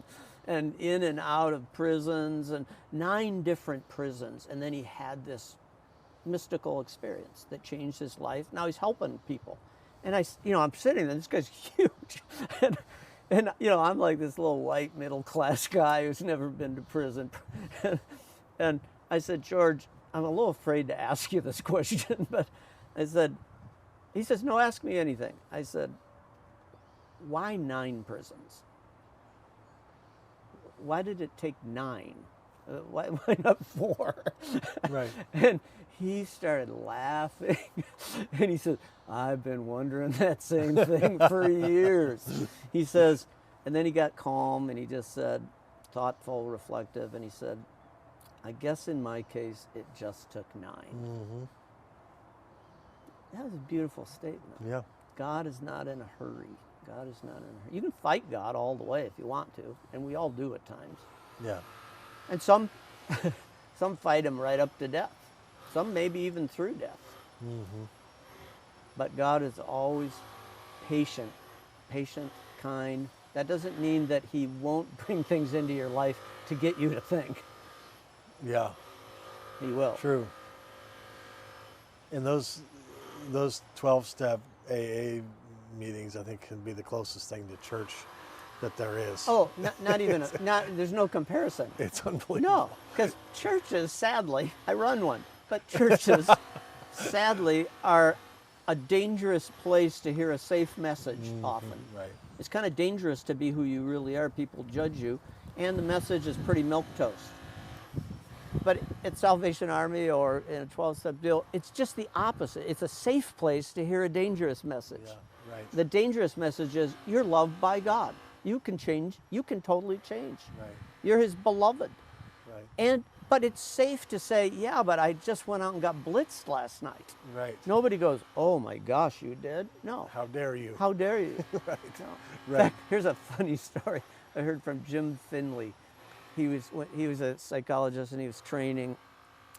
[SPEAKER 2] and in and out of prisons, and 9 different prisons. And then he had this mystical experience that changed his life. Now he's helping people. And I'm sitting there, this guy's huge. and I'm like this little white middle-class guy who's never been to prison. And I said, George, I'm a little afraid to ask you this question, but he says, no, ask me anything. I said, why 9 prisons? Why did it take 9? Why not 4?
[SPEAKER 1] Right.
[SPEAKER 2] And he started laughing, and he said, I've been wondering that same thing for years. He says, and then he got calm, and he just said, thoughtful, reflective, and he said, I guess in my case, it just took 9.
[SPEAKER 1] Mm-hmm.
[SPEAKER 2] That was a beautiful statement.
[SPEAKER 1] Yeah.
[SPEAKER 2] God is not in a hurry. God is not in a hurry. You can fight God all the way if you want to, and we all do at times.
[SPEAKER 1] Yeah.
[SPEAKER 2] And some fight him right up to death. Some maybe even through death.
[SPEAKER 1] Mm-hmm.
[SPEAKER 2] But God is always patient, kind. That doesn't mean that he won't bring things into your life to get you to think.
[SPEAKER 1] Yeah.
[SPEAKER 2] He will.
[SPEAKER 1] True. And those 12-step AA meetings, I think, can be the closest thing to church that there is.
[SPEAKER 2] Oh, not even, there's no comparison.
[SPEAKER 1] It's unbelievable.
[SPEAKER 2] No, because churches, sadly, I run one, but churches, sadly, are a dangerous place to hear a safe message often.
[SPEAKER 1] Right.
[SPEAKER 2] It's kind of dangerous to be who you really are. People judge you, and the message is pretty milquetoast. But at Salvation Army or in a 12-step deal, it's just the opposite. It's a safe place to hear a dangerous message.
[SPEAKER 1] Yeah, right.
[SPEAKER 2] The dangerous message is you're loved by God. You can change. You can totally change.
[SPEAKER 1] Right.
[SPEAKER 2] You're his beloved.
[SPEAKER 1] Right.
[SPEAKER 2] But it's safe to say, yeah, but I just went out and got blitzed last night.
[SPEAKER 1] Right.
[SPEAKER 2] Nobody goes, oh my gosh, you did? No.
[SPEAKER 1] How dare you?
[SPEAKER 2] How dare you?
[SPEAKER 1] Right.
[SPEAKER 2] No.
[SPEAKER 1] Right.
[SPEAKER 2] In fact, here's a funny story I heard from Jim Finley. He was a psychologist, and he was training,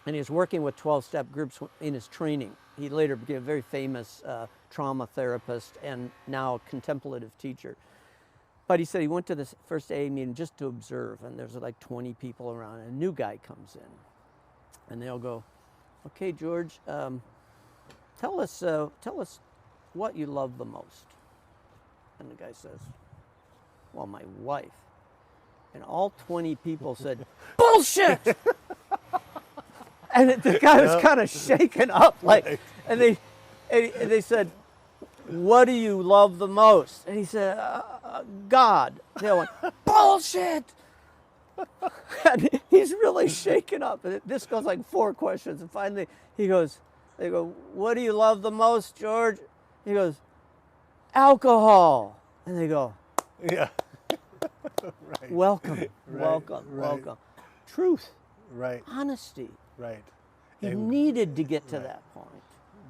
[SPEAKER 2] and he was working with 12-step groups in his training. He later became a very famous trauma therapist and now contemplative teacher. But he said he went to this first AA meeting just to observe, and there's like 20 people around, and a new guy comes in, and they'll go, okay, George, tell us what you love the most. And the guy says, well, my wife. And all 20 people said, bullshit! And the guy was kind of shaken up, like,
[SPEAKER 1] Right.
[SPEAKER 2] and they said, what do you love the most? And he said, God. They all went, bullshit! And he's really shaken up. And this goes like 4 questions, and finally they go, what do you love the most, George? He goes, alcohol. And they go,
[SPEAKER 1] Yeah. Right.
[SPEAKER 2] welcome,
[SPEAKER 1] Right,
[SPEAKER 2] welcome,
[SPEAKER 1] right.
[SPEAKER 2] welcome. Truth,
[SPEAKER 1] Right.
[SPEAKER 2] honesty.
[SPEAKER 1] Right.
[SPEAKER 2] He
[SPEAKER 1] And
[SPEAKER 2] needed to get to
[SPEAKER 1] right.
[SPEAKER 2] that point.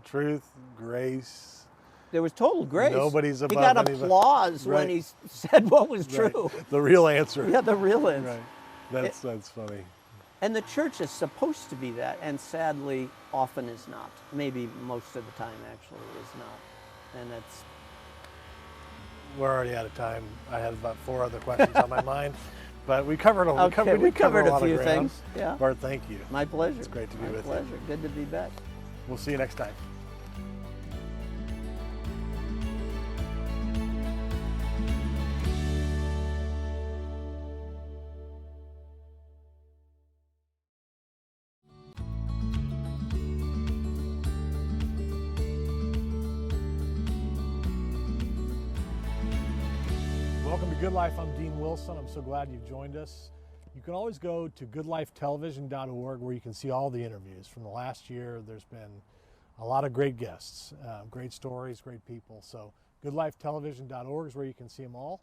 [SPEAKER 1] truth, grace,
[SPEAKER 2] There was total grace.
[SPEAKER 1] Nobody's above
[SPEAKER 2] He got
[SPEAKER 1] anybody.
[SPEAKER 2] applause when
[SPEAKER 1] Right.
[SPEAKER 2] he said what was
[SPEAKER 1] Right.
[SPEAKER 2] true.
[SPEAKER 1] The real answer.
[SPEAKER 2] Yeah, the real answer.
[SPEAKER 1] Right. That's funny.
[SPEAKER 2] And the church is supposed to be that, and sadly, often is not. Maybe most of the time, actually, is not. And it's...
[SPEAKER 1] We're already out of time. I had about 4 other questions on my mind, but we covered a,
[SPEAKER 2] Okay,
[SPEAKER 1] we covered
[SPEAKER 2] a
[SPEAKER 1] lot
[SPEAKER 2] few
[SPEAKER 1] of ground.
[SPEAKER 2] things. Yeah.
[SPEAKER 1] Bart, thank you.
[SPEAKER 2] My pleasure.
[SPEAKER 1] It's great to be with you.
[SPEAKER 2] My pleasure. Good to be back.
[SPEAKER 1] We'll see you next time. Welcome to Good Life. I'm Dean Wilson. I'm so glad you've joined us. You can always go to goodlifetelevision.org where you can see all the interviews from the last year. There's been a lot of great guests, great stories, great people. So goodlifetelevision.org is where you can see them all.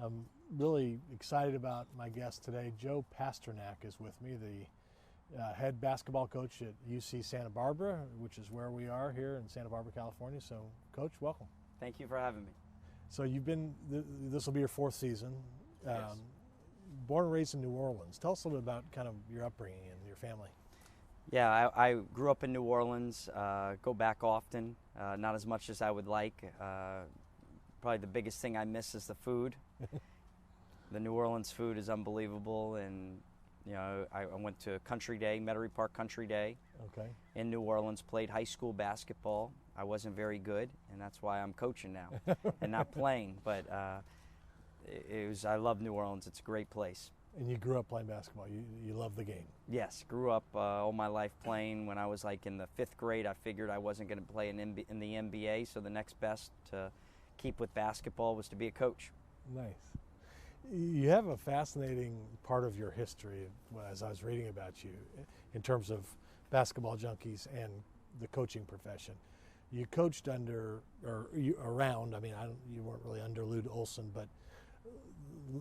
[SPEAKER 1] I'm really excited about my guest today. Joe Pasternak is with me, the head basketball coach at UC Santa Barbara, which is where we are here in Santa Barbara, California. So, Coach, welcome.
[SPEAKER 3] Thank you for having me.
[SPEAKER 1] So you've been, this will be your 4th season.
[SPEAKER 3] Yes.
[SPEAKER 1] Born and raised in New Orleans. Tell us a little bit about kind of your upbringing and your family.
[SPEAKER 3] Yeah, I grew up in New Orleans, go back often, not as much as I would like. Probably the biggest thing I miss is the food. The New Orleans food is unbelievable, and you know, I went to Country Day, Metairie Park Country Day in New Orleans, played high school basketball. I wasn't very good, and that's why I'm coaching now and not playing, but I love New Orleans. It's a great place.
[SPEAKER 1] And you grew up playing basketball. You love the game.
[SPEAKER 3] Yes, grew up all my life playing. When I was like in the 5th grade, I figured I wasn't going to play in the NBA, so the next best to keep with basketball was to be a coach.
[SPEAKER 1] Nice. You have a fascinating part of your history as I was reading about you in terms of basketball junkies and the coaching profession. You coached under, or around, I mean, you weren't really under Lute Olson, but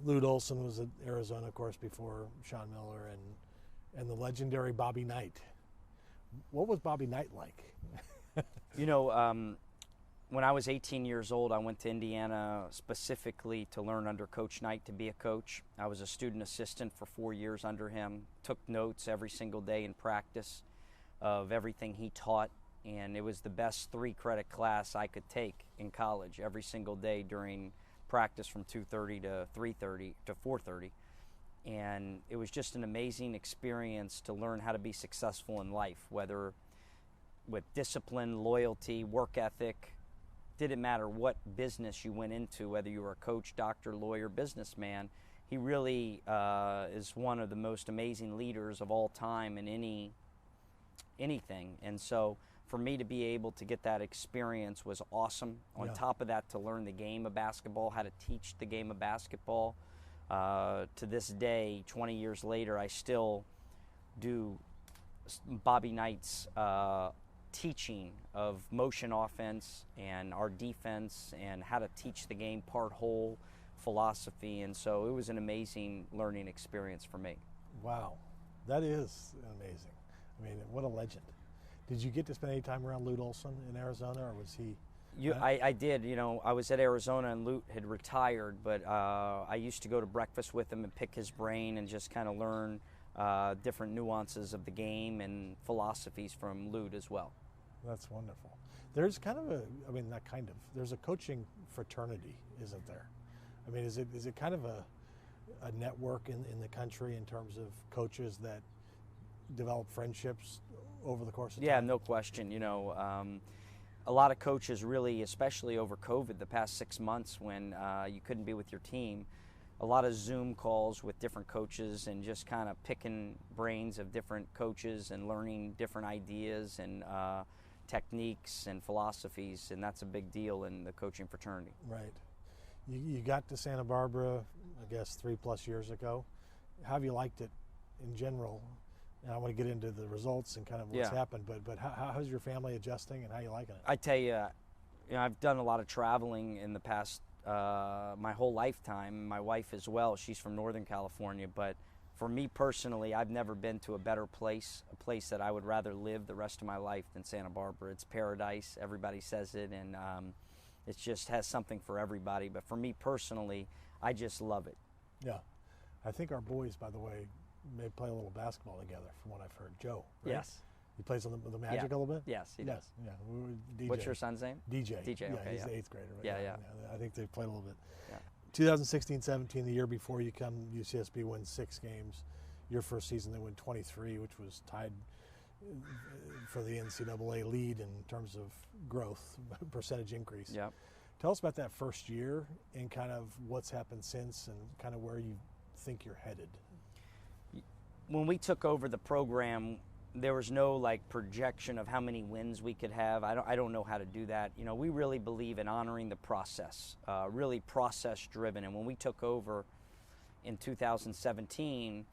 [SPEAKER 1] Lute Olson was at Arizona, of course, before Sean Miller and the legendary Bobby Knight. What was Bobby Knight like?
[SPEAKER 3] You know, when I was 18 years old, I went to Indiana specifically to learn under Coach Knight to be a coach. I was a student assistant for 4 years under him, took notes every single day in practice of everything he taught, and it was the best 3-credit class I could take in college every single day during practice from 2:30 to 3:30 to 4:30. And it was just an amazing experience to learn how to be successful in life, whether with discipline, loyalty, work ethic. Didn't matter what business you went into, whether you were a coach, doctor, lawyer, businessman. He really is one of the most amazing leaders of all time in anything. And so for me to be able to get that experience was awesome. On top of that, to learn the game of basketball, how to teach the game of basketball. To this day, 20 years later, I still do Bobby Knight's teaching of motion offense and our defense and how to teach the game part whole, philosophy. And so it was an amazing learning experience for me.
[SPEAKER 1] Wow, that is amazing. I mean, what a legend. Did you get to spend any time around Lute Olson in Arizona, or was he?
[SPEAKER 3] I did. You know, I was at Arizona and Lute had retired, but I used to go to breakfast with him and pick his brain and just kind of learn different nuances of the game and philosophies from Lute as well.
[SPEAKER 1] That's wonderful. There's kind of there's a coaching fraternity, isn't there? I mean, is it kind of a network in the country in terms of coaches that develop friendships over the course of time?
[SPEAKER 3] Yeah, no question. You know, a lot of coaches really, especially over COVID, the past 6 months when you couldn't be with your team, a lot of Zoom calls with different coaches and just kind of picking brains of different coaches and learning different ideas and techniques and philosophies, and that's a big deal in the coaching fraternity.
[SPEAKER 1] Right. You got to Santa Barbara, I guess, 3+ years ago. How have you liked it in general? And I want to get into the results and kind of what's happened, but how's your family adjusting and how are you liking it?
[SPEAKER 3] I tell you, I've done a lot of traveling in the past, my whole lifetime. My wife as well, she's from Northern California, but for me personally, I've never been to a better place, a place that I would rather live the rest of my life than Santa Barbara. It's paradise, everybody says it, and It just has something for everybody. But for me personally, I just love it.
[SPEAKER 1] Yeah. I think our boys, by the way, may play a little basketball together from what I've heard. Joe, right?
[SPEAKER 3] Yes.
[SPEAKER 1] He plays with the Magic a little bit?
[SPEAKER 3] Yes, he does.
[SPEAKER 1] Yeah. DJ.
[SPEAKER 3] What's your son's name?
[SPEAKER 1] DJ.
[SPEAKER 3] DJ,
[SPEAKER 1] Yeah,
[SPEAKER 3] okay,
[SPEAKER 1] he's
[SPEAKER 3] yeah.
[SPEAKER 1] the 8th grader. Right?
[SPEAKER 3] Yeah.
[SPEAKER 1] I think they played a little bit.
[SPEAKER 3] Yeah.
[SPEAKER 1] 2016-17, the year before you come, UCSB wins 6 games. Your first season, they win 23, which was tied for the NCAA lead in terms of growth, percentage increase.
[SPEAKER 3] Yeah.
[SPEAKER 1] Tell us about that first year and kind of what's happened since and kind of where you think you're headed.
[SPEAKER 3] When we took over the program, there was no like projection of how many wins we could have. I don't know how to do that. You know, we really believe in honoring the process, really process driven. And when we took over in 2017,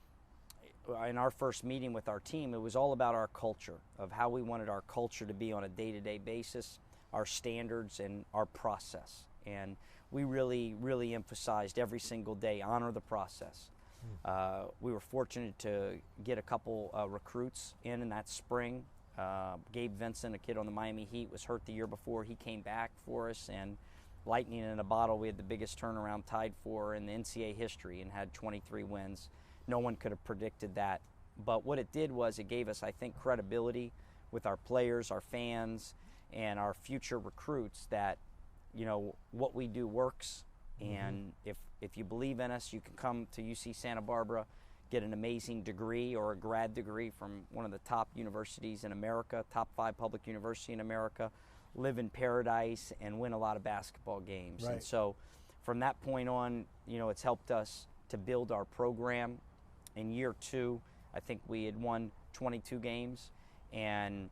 [SPEAKER 3] in our first meeting with our team, it was all about our culture, of how we wanted our culture to be on a day-to-day basis, our standards and our process. And we really, really emphasized every single day, honor the process. We were fortunate to get a couple recruits in that spring. Gabe Vincent, a kid on the Miami Heat, was hurt the year before. He came back for us, and lightning in a bottle, we had the biggest turnaround tied for in the NCAA history and had 23 wins. No one could have predicted that. But what it did was it gave us, I think, credibility with our players, our fans, and our future recruits that, you know, what we do works. And if you believe in us, you can come to UC Santa Barbara, get an amazing degree or a grad degree from one of the top universities in America, top 5 public university in America, live in paradise, and win a lot of basketball games.
[SPEAKER 1] Right.
[SPEAKER 3] And so from that point on, you know, it's helped us to build our program. In year 2, I think we had won 22 games. And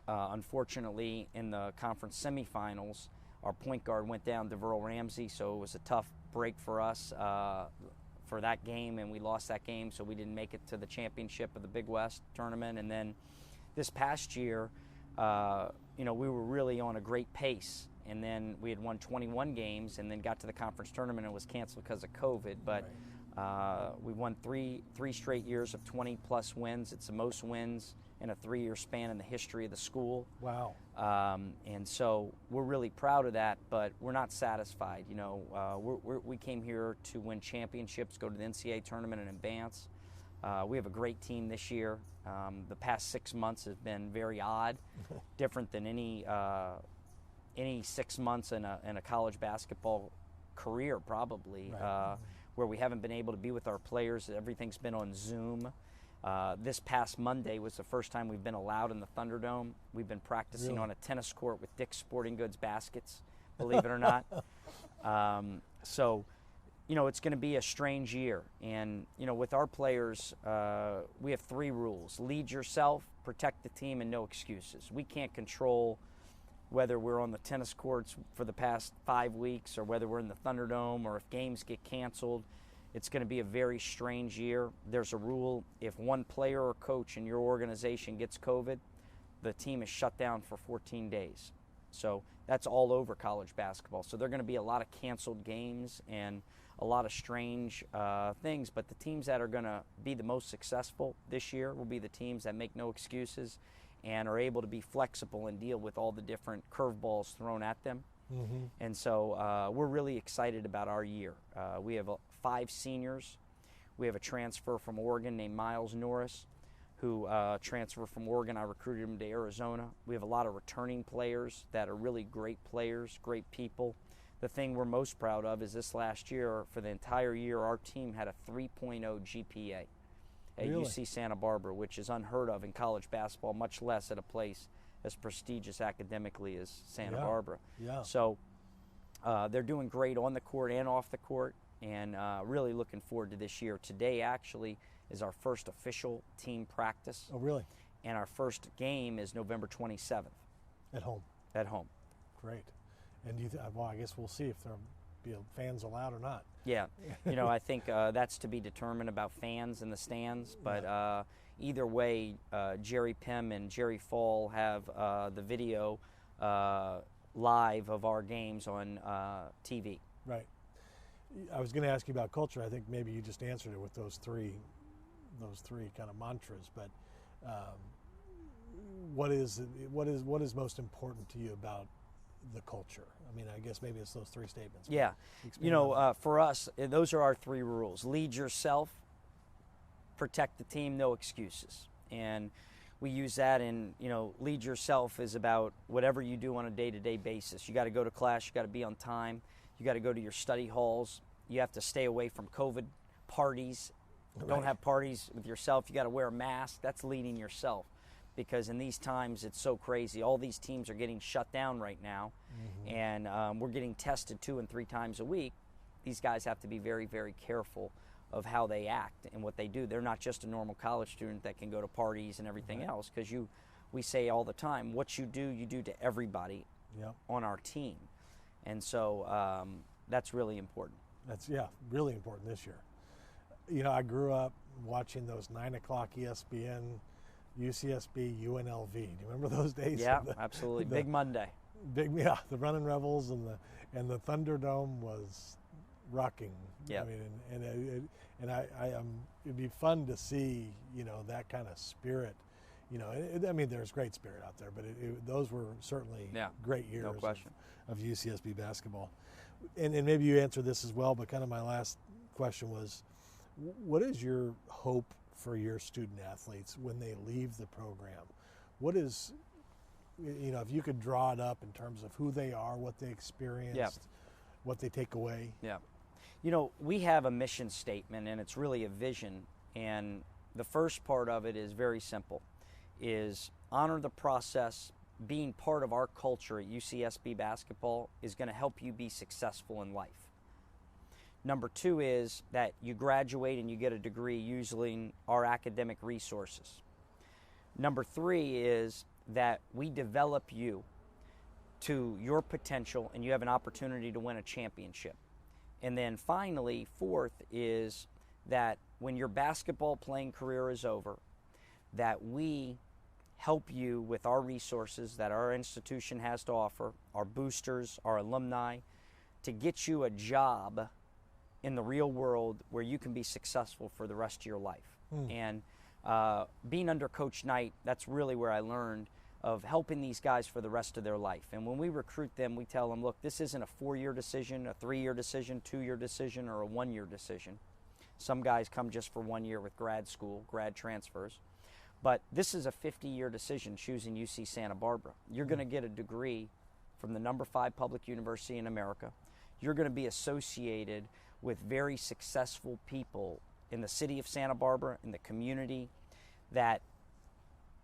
[SPEAKER 3] unfortunately, in the conference semifinals, our point guard went down, DeVeryl Ramsey, so it was a tough break for us for that game, and we lost that game, so we didn't make it to the championship of the Big West tournament. And then this past year, you know, we were really on a great pace, and then we had won 21 games and then got to the conference tournament and was canceled because of COVID. But we won three straight years of 20-plus wins. It's the most wins in a 3-year span in the history of the school.
[SPEAKER 1] Wow.
[SPEAKER 3] And so we're really proud of that, but we're not satisfied. You know, we came here to win championships, go to the NCAA tournament and advance. We have a great team this year. The past 6 months has been very odd, different than any 6 months in a college basketball career, probably,
[SPEAKER 1] Right.
[SPEAKER 3] where we haven't been able to be with our players. Everything's been on Zoom. This past Monday was the first time we've been allowed in the Thunderdome. We've been practicing on a tennis court with Dick's Sporting Goods baskets, believe it or not. So, you know, it's going to be a strange year. And, you know, with our players, we have 3 rules. Lead yourself, protect the team, and no excuses. We can't control whether we're on the tennis courts for the past 5 weeks or whether we're in the Thunderdome or if games get canceled. It's going to be a very strange year. There's a rule: if one player or coach in your organization gets COVID, the team is shut down for 14 days. So that's all over college basketball. So there are going to be a lot of canceled games and a lot of strange things. But the teams that are going to be the most successful this year will be the teams that make no excuses and are able to be flexible and deal with all the different curveballs thrown at them.
[SPEAKER 1] Mm-hmm.
[SPEAKER 3] And so we're really excited about our year. We have 5 seniors. We have a transfer from Oregon named Miles Norris, who transferred from Oregon. I recruited him to Arizona. We have a lot of returning players that are really great players, great people. The thing we're most proud of is this last year, for the entire year, our team had a 3.0 GPA at
[SPEAKER 1] Really?
[SPEAKER 3] UC Santa Barbara, which is unheard of in college basketball, much less at a place as prestigious academically as Santa Barbara.
[SPEAKER 1] Yeah.
[SPEAKER 3] So they're doing great on the court and off the court, and really looking forward to this year. Today actually is our first official team practice.
[SPEAKER 1] Oh, really?
[SPEAKER 3] And our first game is November 27th.
[SPEAKER 1] At home.
[SPEAKER 3] At home.
[SPEAKER 1] Great. And do you well, I guess we'll see if there'll be fans allowed or not.
[SPEAKER 3] Yeah. You know, I think that's to be determined about fans in the stands. But either way, Jerry Pym and Jerry Fall have the video live of our games on TV.
[SPEAKER 1] Right. I was going to ask you about culture. I think maybe you just answered it with those three kind of mantras. But what is most important to you about the culture? I mean, I guess maybe it's those three statements.
[SPEAKER 3] Yeah.
[SPEAKER 1] Expand on that.
[SPEAKER 3] For us, those are our three rules. Lead yourself, protect the team, no excuses. And we use that in, lead yourself is about whatever you do on a day-to-day basis. You got to go to class, you got to be on time, you got to go to your study halls, you have to stay away from COVID parties. Don't have parties with yourself. You got to wear a mask. That's leading yourself, because in these times it's so crazy. All these teams are getting shut down right now, and we're getting tested 2 and 3 times a week. These guys have to be very, very careful of how they act and what they do. They're not just a normal college student that can go to parties and everything else, because we say all the time, what you do to everybody on our team. And so that's really important.
[SPEAKER 1] That's, really important this year. I grew up watching those 9 o'clock ESPN, UCSB, UNLV. Do you remember those days?
[SPEAKER 3] Yeah, absolutely. Big Monday.
[SPEAKER 1] The Running Rebels and the Thunderdome was rocking.
[SPEAKER 3] Yeah.
[SPEAKER 1] I mean, it'd be fun to see, that kind of spirit. There's great spirit out there, but those were certainly great years
[SPEAKER 3] no question.
[SPEAKER 1] Of UCSB basketball. And maybe you answered this as well, but kind of my last question was, what is your hope for your student athletes when they leave the program? What is, if you could draw it up in terms of who they are, what they experienced, what they take away?
[SPEAKER 3] Yeah. We have a mission statement, and it's really a vision. And the first part of it is very simple, is honor the process. Being part of our culture at UCSB basketball is going to help you be successful in life. Number 2 is that you graduate and you get a degree using our academic resources. Number 3 is that we develop you to your potential and you have an opportunity to win a championship. And then finally, 4th is that when your basketball playing career is over, that we help you with our resources that our institution has to offer, our boosters, our alumni, to get you a job in the real world where you can be successful for the rest of your life. And being under Coach Knight, that's really where I learned of helping these guys for the rest of their life. And when we recruit them, we tell them, look, this isn't a 4-year decision, a 3-year decision, 2-year decision, or a 1-year decision. Some guys come just for 1 year with grad school, grad transfers. But this is a 50-year decision choosing UC Santa Barbara. You're going to get a degree from the number 5 public university in America. You're going to be associated with very successful people in the city of Santa Barbara, in the community, that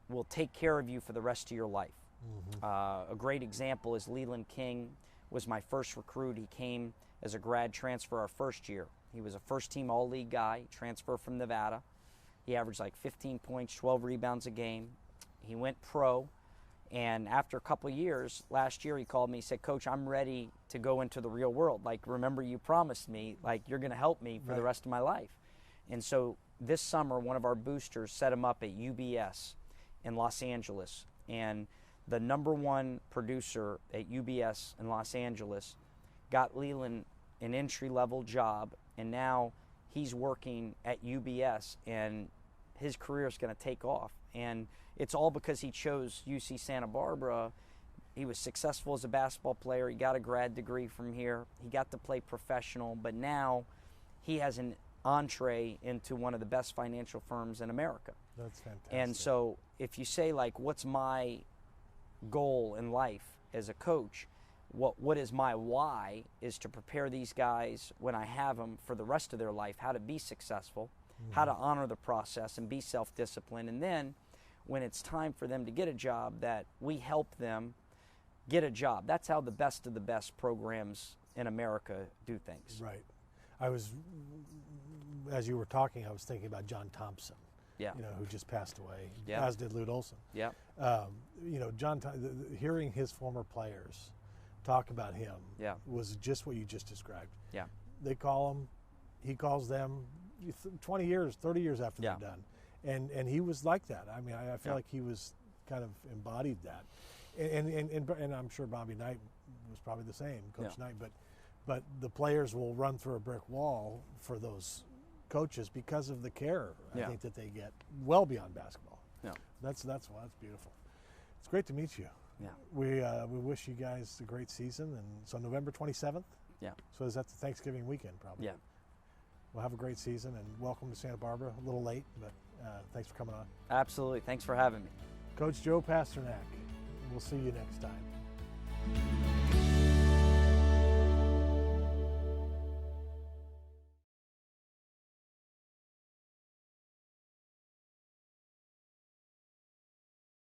[SPEAKER 3] will take care of you for the rest of your life. A great example is Leland King was my first recruit. He came as a grad transfer our first year. He was a first-team All-League guy, transfer from Nevada. He averaged like 15 points, 12 rebounds a game. He went pro, and after a couple of years, last year he called me, he said, Coach, I'm ready to go into the real world. Like, remember you promised me, like, you're going to help me for the rest of my life. And so this summer, one of our boosters set him up at UBS in Los Angeles. And the number 1 producer at UBS in Los Angeles got Leland an entry-level job, and now he's working at UBS, and his career is going to take off. And it's all because he chose UC Santa Barbara. He was successful as a basketball player. He got a grad degree from here. He got to play professional, but now he has an entree into one of the best financial firms in America.
[SPEAKER 1] That's fantastic.
[SPEAKER 3] And so if you say, like, what's my goal in life as a coach, what is my why is to prepare these guys when I have them for the rest of their life, how to be successful, how to honor the process and be self-disciplined. And then when it's time for them to get a job, that we help them get a job. That's how the best of the best programs in America do things.
[SPEAKER 1] Right. As you were talking, I was thinking about John Thompson. Who just passed away, as did Lute Olson. Hearing his former players talk about him was just what you just described. They call him, he calls them 20 years, 30 years after they're done. And he was like that. I mean, I feel like he was kind of embodied that. And I'm sure Bobby Knight was probably the same, Coach Knight, but the players will run through a brick wall for those coaches because of the care I think that they get well beyond basketball. That's beautiful. It's great to meet you.
[SPEAKER 3] Yeah.
[SPEAKER 1] We wish you guys a great season, and so November 27th.
[SPEAKER 3] Yeah.
[SPEAKER 1] So is that the Thanksgiving weekend, probably?
[SPEAKER 3] Yeah.
[SPEAKER 1] Well, have a great season, and welcome to Santa Barbara. A little late, but thanks for coming on.
[SPEAKER 3] Absolutely. Thanks for having me.
[SPEAKER 1] Coach Joe Pasternak. We'll see you next time.